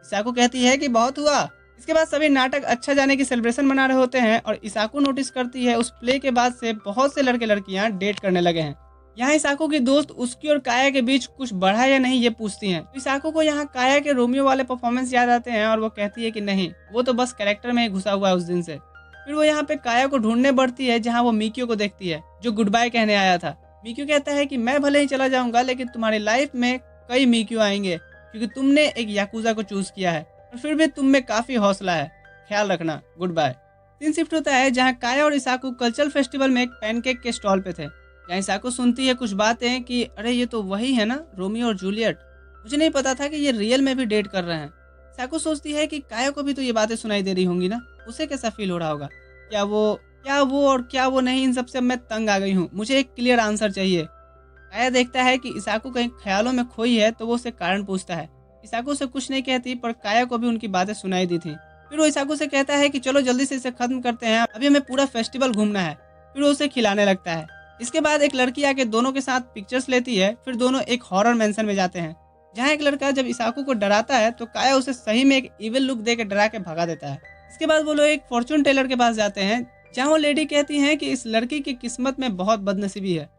इसाको कहती है कि बहुत हुआ। इसके बाद सभी नाटक अच्छा जाने की सेलिब्रेशन मना रहे होते हैं और इसाको नोटिस करती है उस प्ले के बाद से बहुत से लड़के लड़कियां डेट करने लगे हैं। यहाँ इसाको की दोस्त उसकी और काया के बीच कुछ बढ़ा या नहीं ये पूछती हैं। तो इसाको को यहाँ काया के रोमियो वाले परफॉर्मेंस याद आते हैं और वो कहती है कि नहीं, वो तो बस कैरेक्टर में ही घुसा हुआ है उस दिन से। फिर वो यहाँ पे काया को ढूंढने बढ़ती है, जहाँ वो मिक्यू को देखती है जो गुड बाय कहने आया था। मिक्यू कहता है कि मैं भले ही चला जाऊंगा, लेकिन तुम्हारी लाइफ में कई मिक्यू आएंगे क्योंकि तुमने एक याकुजा को चूज किया है, और फिर भी तुम में काफी हौसला है, ख्याल रखना, गुड बाय। सीन शिफ्ट होता है जहाँ काया और इसाको कल्चरल फेस्टिवल में एक पैनकेक के स्टॉल पे थे। जहाँ इसाको सुनती है कुछ बातें कि अरे ये तो वही है ना रोमियो और जूलियट, मुझे नहीं पता था कि ये रियल में भी डेट कर रहे हैं। इसाको सोचती है कि काया को भी तो ये बातें सुनाई दे रही होंगी ना, उसे कैसा फील हो रहा होगा, क्या वो क्या वो और क्या वो नहीं, इन सबसे अब मैं तंग आ गई हूँ। मुझे एक क्लियर आंसर चाहिए। काया देखता है कि इसाकू कहीं ख्यालों में खोई है तो वो उससे कारण पूछता है। इसाकू उसे कुछ नहीं कहती, पर काया को भी उनकी बातें सुनाई दी थी। फिर वो इसाकू से कहता है कि चलो जल्दी से इसे खत्म करते हैं, अभी हमें पूरा फेस्टिवल घूमना है। फिर वो उसे खिलाने लगता है। इसके बाद एक लड़की आके दोनों के साथ पिक्चर्स लेती है। फिर दोनों एक हॉरर मैंशन में जाते हैं, जहाँ एक लड़का जब इसाकू को डराता है तो काया उसे सही में एक इविल लुक दे के डरा के भगा देता है। इसके बाद वो लोग एक फॉर्चून टेलर के पास जाते हैं, जहाँ वो लेडी कहती हैं कि इस लड़की की किस्मत में बहुत बदनसीबी है।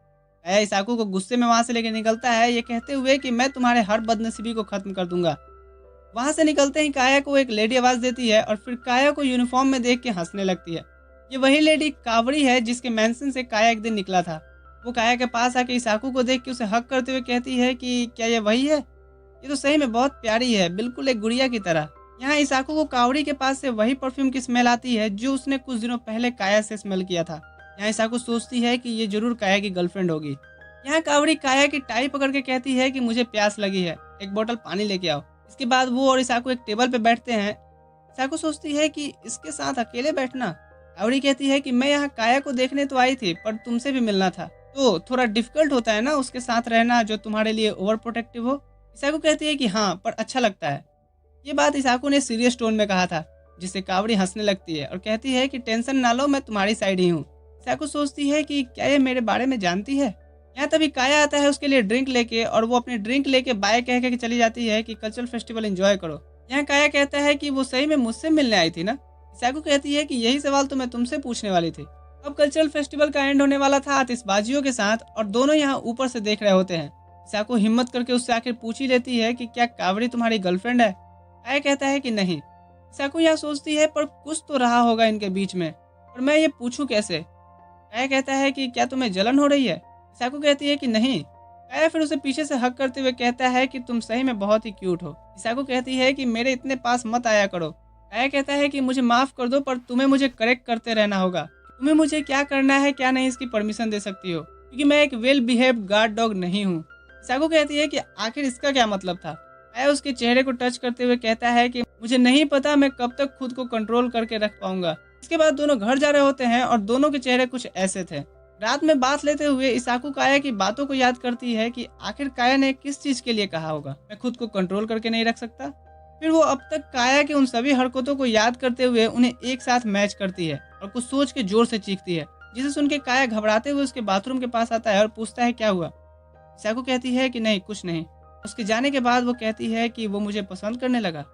काया इसाकू को गुस्से में वहां से लेके निकलता है, ये कहते हुए कि मैं तुम्हारे हर बदनसीबी को खत्म कर दूंगा। वहां से निकलते ही काया को एक लेडी आवाज देती है और फिर काया को यूनिफॉर्म में देख के हंसने लगती है। ये वही लेडी कावड़ी है जिसके मेंशन से काया एक दिन निकला था। वो काया के पास आके इसाकू को देख के उसे हक करते हुए कहती है कि क्या ये वही है? ये तो सही में बहुत प्यारी है, बिल्कुल एक गुड़िया की तरह। यहाँ इसाकू को कावड़ी के पास से वही परफ्यूम की स्मेल आती है जो उसने कुछ दिनों पहले काया से स्मेल किया था। यहाँ इसाकू सोचती है कि ये जरूर काया की गर्लफ्रेंड होगी। यहाँ कावड़ी काया की टाई पकड़ के कहती है कि मुझे प्यास लगी है, एक बोतल पानी लेके आओ। इसके बाद वो और इसाकू एक टेबल पे बैठते हैं। इसाकू सोचती है कि इसके साथ अकेले बैठना। कावड़ी कहती है कि मैं यहाँ काया को देखने तो आई थी, पर तुमसे भी मिलना था, तो थोड़ा डिफिकल्ट होता है ना उसके साथ रहना जो तुम्हारे लिए ओवर प्रोटेक्टिव हो। इसाकू कहती है कि हाँ, पर अच्छा लगता है। ये बात इसाकू ने सीरियस टोन में कहा था, जिससे कावड़ी हंसने लगती है और कहती है कि टेंशन ना लो, मैं तुम्हारी साइड ही हूँ। इसाकू सोचती है कि क्या ये मेरे बारे में जानती है। यहाँ तभी काया आता है उसके लिए ड्रिंक लेके, और वो अपनी ड्रिंक लेके बाय कह के चली जाती है कि कल्चरल फेस्टिवल एंजॉय करो। यहाँ काया कहता है कि वो सही में मुझसे मिलने आई थी ना। इसाकू कहती है कि यही सवाल तो मैं तुमसे पूछने वाली थी। अब कल्चरल फेस्टिवल का एंड होने वाला था आतिशबाजियों के साथ, और दोनों यहाँ ऊपर से देख रहे होते हैं। इसाकू हिम्मत करके उससे आखिर पूछ ही लेती है कि क्या कावड़ी तुम्हारी गर्लफ्रेंड है। काया कहता है कि नहीं। इसाकू यहाँ सोचती है पर कुछ तो रहा होगा इनके बीच में, और मैं ये पूछूं कैसे। काया कहता है कि क्या तुम्हें जलन हो रही है। इसाकू कहती है कि नहीं। काया फिर उसे पीछे से हक करते हुए कहता है कि तुम सही में बहुत ही क्यूट हो। इसाकू कहती है कि मेरे इतने पास मत आया करो। काया कहता है कि मुझे माफ कर दो, पर तुम्हें मुझे करेक्ट करते रहना होगा। तुम्हें मुझे क्या करना है क्या नहीं इसकी परमिशन दे सकती हो, क्योंकि मैं एक वेल बिहेव्ड गार्ड डॉग नहीं हूँ। इसाकू कहती है कि आखिर इसका क्या मतलब था। काया उसके चेहरे को टच करते हुए कहता है कि मुझे नहीं पता मैं कब तक खुद को कंट्रोल करके रख पाऊंगा। इसके बाद दोनों घर जा रहे होते हैं और दोनों के चेहरे कुछ ऐसे थे। रात में बात लेते हुए इसाकू काया की बातों को याद करती है कि आखिर काया ने किस चीज के लिए कहा होगा, मैं खुद को कंट्रोल करके नहीं रख सकता। फिर वो अब तक काया की उन सभी हरकतों को याद करते हुए उन्हें एक साथ मैच करती है और कुछ सोच के जोर से चीखती है, जिसे सुन के काया घबराते हुए उसके बाथरूम के पास आता है और पूछता है क्या हुआ। इसाकू कहती है कि नहीं कुछ नहीं। उसके जाने के बाद वो कहती है कि वो मुझे पसंद करने लगा।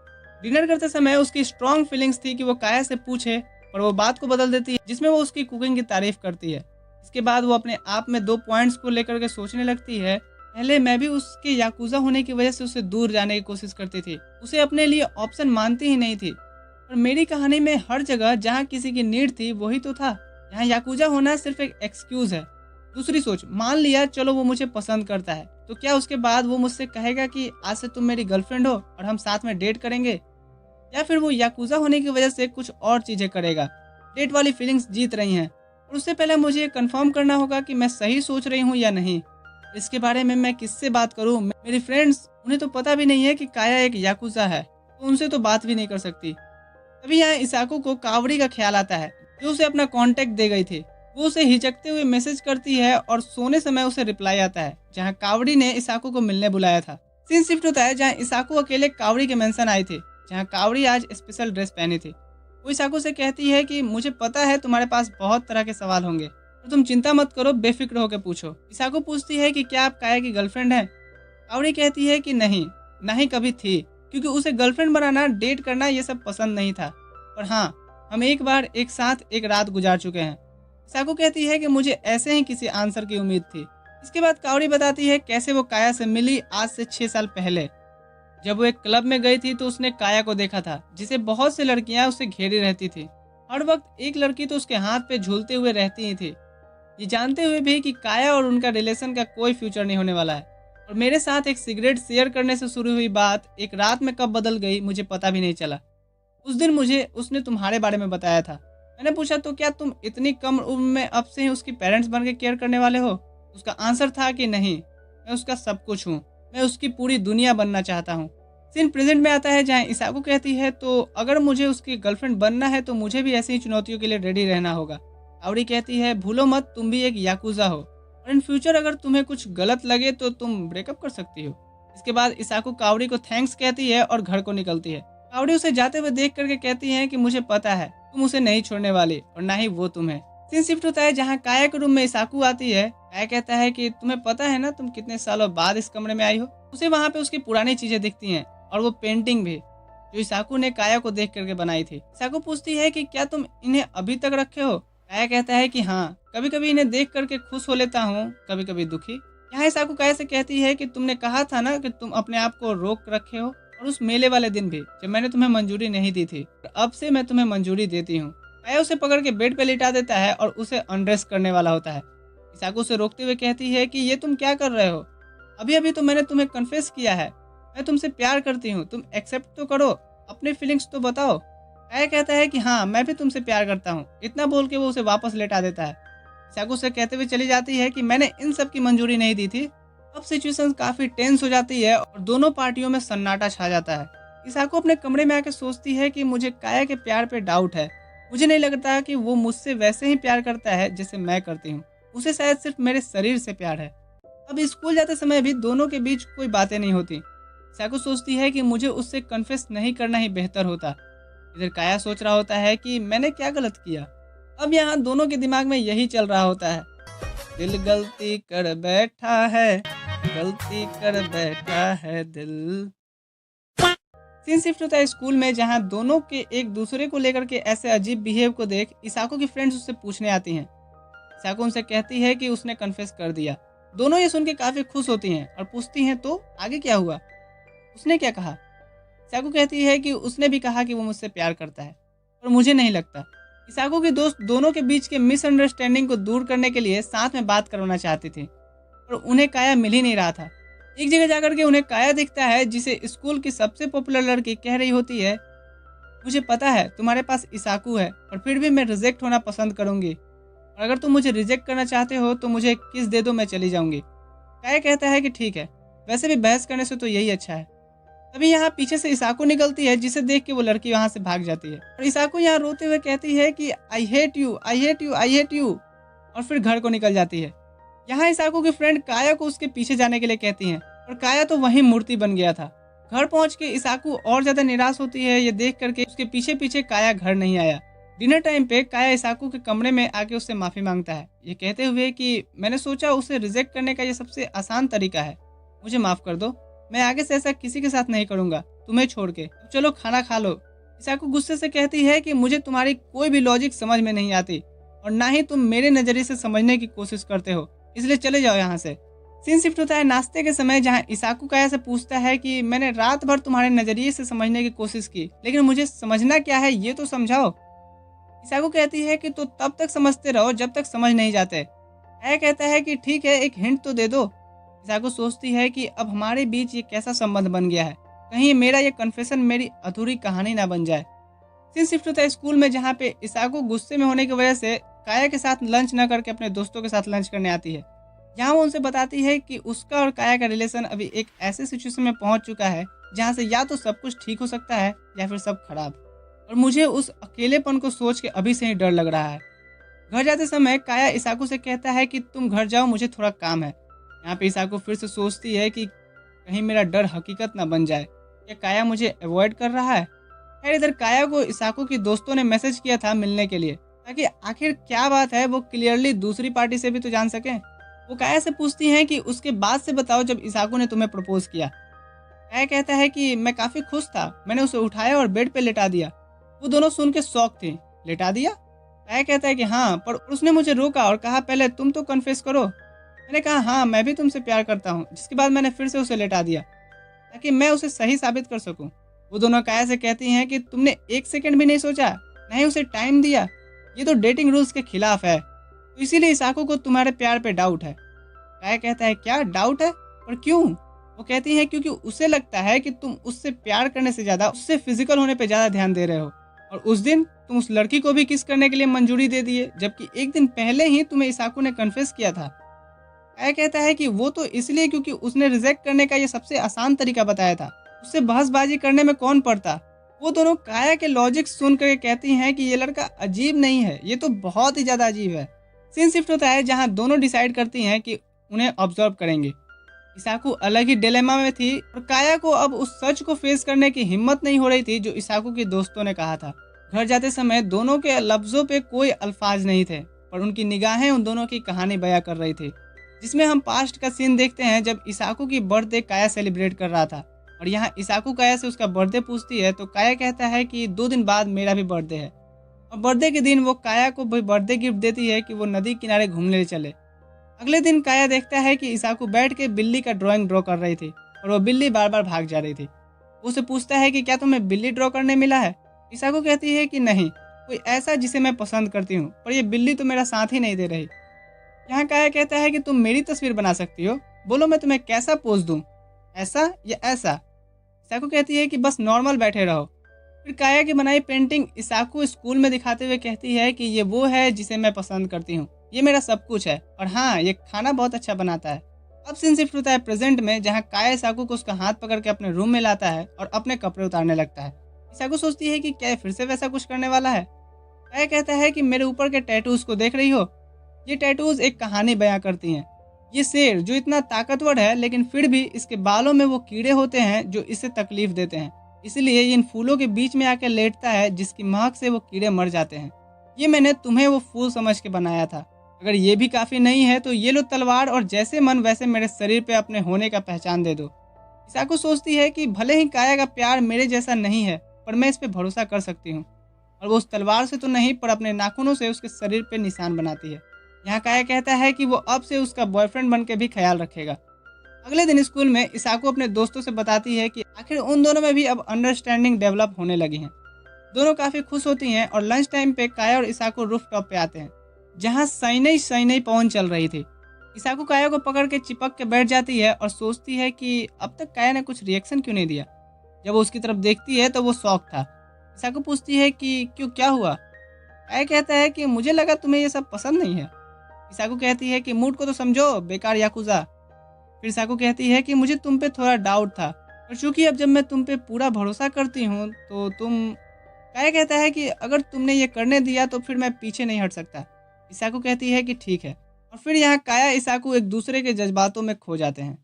डिनर करते समय उसकी स्ट्रॉन्ग फीलिंग्स थी कि वो काया से पूछे, पर वो बात को बदल देती है जिसमें वो उसकी कुकिंग की तारीफ करती है। इसके बाद वो अपने आप में 2 पॉइंट्स को लेकर के सोचने लगती है। पहले मैं भी उसके याकूजा होने की वजह से उससे दूर जाने की कोशिश करती थी, उसे अपने लिए ऑप्शन मानती ही नहीं थी। और मेरी कहानी में हर जगह जहाँ किसी की नीड थी वही तो था। यहाँ याकूजा होना सिर्फ एक एक्सक्यूज है। दूसरी सोच, मान लिया चलो वो मुझे पसंद करता है, तो क्या उसके बाद वो मुझसे कहेगा कि आज से तुम मेरी गर्लफ्रेंड हो और हम साथ में डेट करेंगे, या फिर वो याकूजा होने की वजह से कुछ और चीजें करेगा। डेट वाली फीलिंग्स जीत रही हैं, और उससे पहले मुझे कंफर्म करना होगा कि मैं सही सोच रही हूँ या नहीं। इसके बारे में मैं किससे बात करूँ। मेरी फ्रेंड्स, उन्हें तो पता भी नहीं है कि काया एक याकूजा है, तो उनसे तो बात भी नहीं कर सकती। तभी यहाँ इसाकू को कावड़ी का ख्याल आता है, जो उसे अपना कांटेक्ट दे गई थी। वो उसे हिचकते हुए मैसेज करती है और सोने समय उसे रिप्लाई आता है, जहाँ कावड़ी ने इसाकू को मिलने बुलाया था। सीन शिफ्ट होता है जहाँ इसाकू अकेले कावड़ी के मेंशन आई थी, जहाँ कावड़ी आज स्पेशल ड्रेस पहनी थी। वो इसाकू से कहती है कि मुझे पता है तुम्हारे पास बहुत तरह के सवाल होंगे, तो तुम चिंता मत करो, बेफिक्र होकर पूछो। इसाकू पूछती है कि क्या आप काया की गर्लफ्रेंड हैं। कावड़ी कहती है कि नहीं, ना ही कभी थी, क्योंकि उसे गर्लफ्रेंड बनाना, डेट करना ये सब पसंद नहीं था। पर हाँ, हम एक बार एक साथ एक रात गुजार चुके हैं। इसाकू कहती है कि मुझे ऐसे ही किसी आंसर की उम्मीद थी। इसके बाद कावड़ी बताती है कैसे वो काया से मिली आज से 6 साल पहले। जब वो एक क्लब में गई थी तो उसने काया को देखा था, जिसे बहुत सी लड़कियां उससे घेरी रहती थी। हर वक्त एक लड़की तो उसके हाथ पे झूलते हुए रहती ही थी, ये जानते हुए भी कि काया और उनका रिलेशन का कोई फ्यूचर नहीं होने वाला है। और मेरे साथ एक सिगरेट शेयर करने से शुरू हुई बात एक रात में कब बदल गई मुझे पता भी नहीं चला। उस दिन मुझे उसने तुम्हारे बारे में बताया था। मैंने पूछा तो क्या तुम इतनी कम उम्र में अब से ही उसकी पेरेंट्स बन के केयर करने वाले हो। उसका आंसर था कि नहीं, मैं उसका सब कुछ हूँ, मैं उसकी पूरी दुनिया बनना चाहता हूँ। सीन प्रेजेंट में आता है जहाँ इसाकू कहती है तो अगर मुझे उसकी गर्लफ्रेंड बनना है तो मुझे भी ऐसी ही चुनौतियों के लिए रेडी रहना होगा। कावड़ी कहती है भूलो मत तुम भी एक याकुजा हो और इन फ्यूचर अगर तुम्हें कुछ गलत लगे तो तुम ब्रेकअप कर सकती हो। इसके बाद इसाकू कावड़ी को थैंक्स कहती है और घर को निकलती है। कावड़ी उसे जाते हुए देख करके कहती है कि मुझे पता है तुम उसे नहीं छोड़ने वाली और ना ही वो तुम्हें। सीन शिफ्ट होता है जहाँ काया के रूम में इसाकू आती है। काया कहता है कि तुम्हें पता है ना तुम कितने सालों बाद इस कमरे में आई हो। उसे वहाँ पे उसकी पुरानी चीजें दिखती हैं और वो पेंटिंग भी जो इसाकू ने काया को देख करके बनाई थी। इसाकू पूछती है कि क्या तुम इन्हें अभी तक रखे हो। काया कहता है कि हाँ, कभी कभी इन्हें देख करके खुश हो लेता हूँ, कभी कभी दुखी। यहाँ इसाकू काया से कहती है कि तुमने कहा था ना कि तुम अपने आप को रोक रखे हो और उस मेले वाले दिन भी जब मैंने तुम्हें मंजूरी नहीं दी थी, और अब से मैं तुम्हें मंजूरी देती हूँ। काया उसे पकड़ के बेड पे लिटा देता है और उसे अनड्रेस करने वाला होता है। इसाकू उसे रोकते हुए कहती है कि ये तुम क्या कर रहे हो, अभी अभी तो मैंने तुम्हें कन्फेस किया है, मैं तुमसे प्यार करती हूँ, तुम एक्सेप्ट तो करो, अपने फीलिंग्स तो बताओ। काया कहता है कि हाँ मैं भी तुमसे प्यार करता हूँ। इतना बोल के वो उसे वापस लेटा देता है। इसाकू से कहते हुए चली जाती है कि मैंने इन सब की मंजूरी नहीं दी थी। अब सिचुएशन काफी टेंस हो जाती है और दोनों पार्टियों में सन्नाटा छा जाता है। इसाकू अपने कमरे में आके सोचती है कि मुझे काया के प्यार पे डाउट है। मुझे नहीं लगता कि वो मुझसे वैसे ही प्यार करता है जैसे मैं करती हूँ। उसे शायद सिर्फ मेरे शरीर से प्यार है। अब स्कूल जाते समय भी दोनों के बीच कोई बातें नहीं होती। इसाकू सोचती है कि मुझे उससे कन्फेस नहीं करना ही बेहतर होता। इधर काया सोच रहा होता है कि मैंने क्या गलत किया। अब यहाँ दोनों के दिमाग में यही चल रहा होता है, दिल गलती कर बैठा है, गलती कर बैठा है दिल। सीन शिफ्ट होता है स्कूल में जहाँ दोनों के एक दूसरे को लेकर के ऐसे अजीब बिहेव को देख इसाकू की फ्रेंड्स उससे पूछने आती हैं। इसाकू उनसे कहती है कि उसने कन्फेस कर दिया। दोनों ये सुन के काफी खुश होती हैं और पूछती हैं तो आगे क्या हुआ, उसने क्या कहा। इसाकू कहती है कि उसने भी कहा कि वो मुझसे प्यार करता है और मुझे नहीं लगता। इसाकू की दोस्त दोनों के बीच के मिसअंडरस्टैंडिंग को दूर करने के लिए साथ में बात करवाना चाहती थी और उन्हें काया मिल ही नहीं रहा था। एक जगह जाकर के उन्हें काया दिखता है जिसे स्कूल की सबसे पॉपुलर लड़की कह रही होती है, मुझे पता है तुम्हारे पास इसाकू है और फिर भी मैं रिजेक्ट होना पसंद करूंगी, और अगर तुम मुझे रिजेक्ट करना चाहते हो तो मुझे किस दे दो, मैं चली जाऊंगी। काया कहता है कि ठीक है, वैसे भी बहस करने से तो यही अच्छा है। तभी यहाँ पीछे से इसाकू निकलती है जिसे देख के वो लड़की वहाँ से भाग जाती है और इसाकू यहाँ रोते हुए कहती है कि I hate you, I hate you, I hate you, और फिर घर को निकल जाती है। यहाँ इसाकू की फ्रेंड काया को उसके पीछे जाने के लिए कहती हैं और काया तो वहीं मूर्ति बन गया था। घर पहुंच के इसाकू और ज्यादा निराश होती है ये देख करके उसके पीछे पीछे काया घर नहीं आया। डिनर टाइम पे काया इसाकू के कमरे में आके उससे माफी मांगता है, ये कहते हुए कि मैंने सोचा उसे रिजेक्ट करने का ये सबसे आसान तरीका है, मुझे माफ कर दो, मैं आगे से ऐसा किसी के साथ नहीं करूंगा तुम्हें छोड़ के, अब चलो खाना खा लो। इसाकू गुस्से से कहती है कि मुझे तुम्हारी कोई भी लॉजिक समझ में नहीं आती और ना ही तुम मेरे नजरिए से समझने की कोशिश करते हो, इसलिए चले जाओ यहाँ से। सीन शिफ्ट होता है नाश्ते के समय जहाँ इसाकू काया से पूछता है कि मैंने रात भर तुम्हारे नजरिए से समझने की कोशिश की लेकिन मुझे समझना क्या है ये तो समझाओ। इसाकू कहती है कि तो तब तक समझते रहो जब तक समझ नहीं जाते। काया कहता है कि ठीक है, एक हिंट तो दे दो। इसाकू सोचती है कि अब हमारे बीच ये कैसा संबंध बन गया है, कहीं मेरा ये कन्फेशन मेरी अधूरी कहानी ना बन जाए। सीन शिफ्ट होता है स्कूल में जहाँ पे इसाकू गुस्से में होने की वजह से काया के साथ लंच न करके अपने दोस्तों के साथ लंच करने आती है। यहाँ वो उनसे बताती है कि उसका और काया का रिलेशन अभी एक ऐसे सिचुएशन में पहुंच चुका है जहाँ से या तो सब कुछ ठीक हो सकता है या फिर सब खराब, और मुझे उस अकेलेपन को सोच के अभी से ही डर लग रहा है। घर जाते समय काया इसाकू से कहता है कि तुम घर जाओ, मुझे थोड़ा काम है। यहाँ पे इसाकू फिर से सोचती है कि कहीं मेरा डर हकीकत ना बन जाए, क्या काया मुझे अवॉइड कर रहा है। खैर इधर काया को इसाकू की दोस्तों ने मैसेज किया था मिलने के लिए, ताकि आखिर क्या बात है वो क्लियरली दूसरी पार्टी से भी तो जान सके। वो काया से पूछती हैं कि उसके बाद से बताओ जब इसाकू ने तुम्हें प्रपोज किया। काया कहता है कि मैं काफी खुश था, मैंने उसे उठाया और बेड पे लेटा दिया। वो दोनों सुन के शॉक थे, लेटा दिया। काया कहता है कि हाँ, पर उसने मुझे रोका और कहा पहले तुम तो कन्फेस करो। मैंने कहा हाँ मैं भी तुमसे प्यार करता हूँ, जिसके बाद मैंने फिर से उसे लेटा दिया ताकि मैं उसे सही साबित कर सकूं। वो दोनों काया से कहती हैं कि तुमने एक सेकंड भी नहीं सोचा, न ही उसे टाइम दिया, ये तो डेटिंग रूल्स के खिलाफ है, तो इसीलिए इसाकू को तुम्हारे प्यार पे डाउट है। काया कहता है क्या डाउट है, और क्यों। वो कहती है क्योंकि उसे लगता है कि तुम उससे प्यार करने से ज्यादा उससे फिजिकल होने पे ज्यादा ध्यान दे रहे हो, और उस दिन तुम उस लड़की को भी किस करने के लिए मंजूरी दे दिए जबकि एक दिन पहले ही तुम्हें इसाकू ने कन्फेस किया था। काया कहता है कि वो तो इसलिए क्योंकि उसने रिजेक्ट करने का ये सबसे आसान तरीका बताया था, उससे बहसबाजी करने में कौन पड़ता, वो दोनों काया के लॉजिक सुन कर कहती हैं कि ये लड़का अजीब नहीं है, ये तो बहुत ही ज़्यादा अजीब है। सीन शिफ्ट होता है जहाँ दोनों डिसाइड करती हैं कि उन्हें ऑब्जर्व करेंगे। इसाकू अलग ही डिलेमा में थी और काया को अब उस सच को फेस करने की हिम्मत नहीं हो रही थी जो इसाकू के दोस्तों ने कहा था। घर जाते समय दोनों के लफ्ज़ों पे कोई अल्फाज नहीं थे, पर उनकी निगाहें उन दोनों की कहानी बयां कर रही थी, जिसमें हम पास्ट का सीन देखते हैं जब इसाकू की बर्थडे काया सेलिब्रेट कर रहा था। और यहाँ इसाकू काया से उसका बर्थडे पूछती है तो काया कहता है कि 2 दिन बाद मेरा भी बर्थडे है। और बर्थडे के दिन वो काया को भी बर्थडे गिफ्ट देती है कि वो नदी किनारे घूमने चले। अगले दिन काया देखता है कि इसाकू बैठ के बिल्ली का ड्राइंग ड्रॉ कर रही थी और वो बिल्ली बार बार भाग जा रही थी। वो उसे पूछता है कि क्या तुम्हें बिल्ली ड्रॉ करने मिला है। इसाकू कहती है कि नहीं, कोई ऐसा जिसे मैं पसंद करती हूँ, पर ये बिल्ली तो मेरा साथ ही नहीं दे रही। यहाँ काया कहता है कि तुम मेरी तस्वीर बना सकती हो, बोलो मैं तुम्हें कैसा पोज दूँ, ऐसा या ऐसा। इसाकू कहती है कि बस नॉर्मल बैठे रहो। फिर काया की बनाई पेंटिंग इसाकू स्कूल में दिखाते हुए कहती है कि ये वो है जिसे मैं पसंद करती हूँ, ये मेरा सब कुछ है, और हाँ ये खाना बहुत अच्छा बनाता है। अब सीन शिफ्ट होता है प्रेजेंट में जहाँ काया इसाकू को उसका हाथ पकड़ के अपने रूम में लाता है और अपने कपड़े उतारने लगता है। इसाकू सोचती है कि क्या ये फिर से वैसा कुछ करने वाला है। काया कहता है कि मेरे ऊपर के टैटूज को देख रही हो, ये टैटूज एक कहानी बयां करती हैं। ये शेर जो इतना ताकतवर है लेकिन फिर भी इसके बालों में वो कीड़े होते हैं जो इसे तकलीफ देते हैं, इसलिए इन फूलों के बीच में आकर लेटता है जिसकी महक से वो कीड़े मर जाते हैं। ये मैंने तुम्हें वो फूल समझ के बनाया था, अगर ये भी काफ़ी नहीं है तो ये लो तलवार और जैसे मन वैसे मेरे शरीर पे अपने होने का पहचान दे दो। इसाकू सोचती है कि भले ही काया का प्यार मेरे जैसा नहीं है, पर मैं इस पे भरोसा कर सकती हूँ। और वो उस तलवार से तो नहीं पर अपने नाखूनों से उसके शरीर पे निशान बनाती है। यहाँ काया कहता है कि वो अब से उसका बॉयफ्रेंड बन के भी ख्याल रखेगा। अगले दिन स्कूल में इसाकू अपने दोस्तों से बताती है कि आखिर उन दोनों में भी अब अंडरस्टैंडिंग डेवलप होने लगी है। दोनों काफ़ी खुश होती हैं और लंच टाइम पे काया और इसाकू रूफ टॉप पे आते हैं जहाँ सही पवन चल रही थी। इसाकू काया को पकड़ के चिपक के बैठ जाती है और सोचती है कि अब तक काया ने कुछ रिएक्शन क्यों नहीं दिया। जब वो उसकी तरफ देखती है तो वो शॉक था। इसाकू पूछती है कि क्यों, क्या हुआ। काया कहता है कि मुझे लगा तुम्हें ये सब पसंद नहीं है। इसाकू कहती है कि मूड को तो समझो बेकार याकुजा। फिर इसाकू कहती है कि मुझे तुम पे थोड़ा डाउट था, और चूंकि अब जब मैं तुम पे पूरा भरोसा करती हूँ तो तुम। काया कहता है कि अगर तुमने ये करने दिया तो फिर मैं पीछे नहीं हट सकता। इसाकू कहती है कि ठीक है, और फिर यहाँ काया इसाकू एक दूसरे के जज्बातों में खो जाते हैं।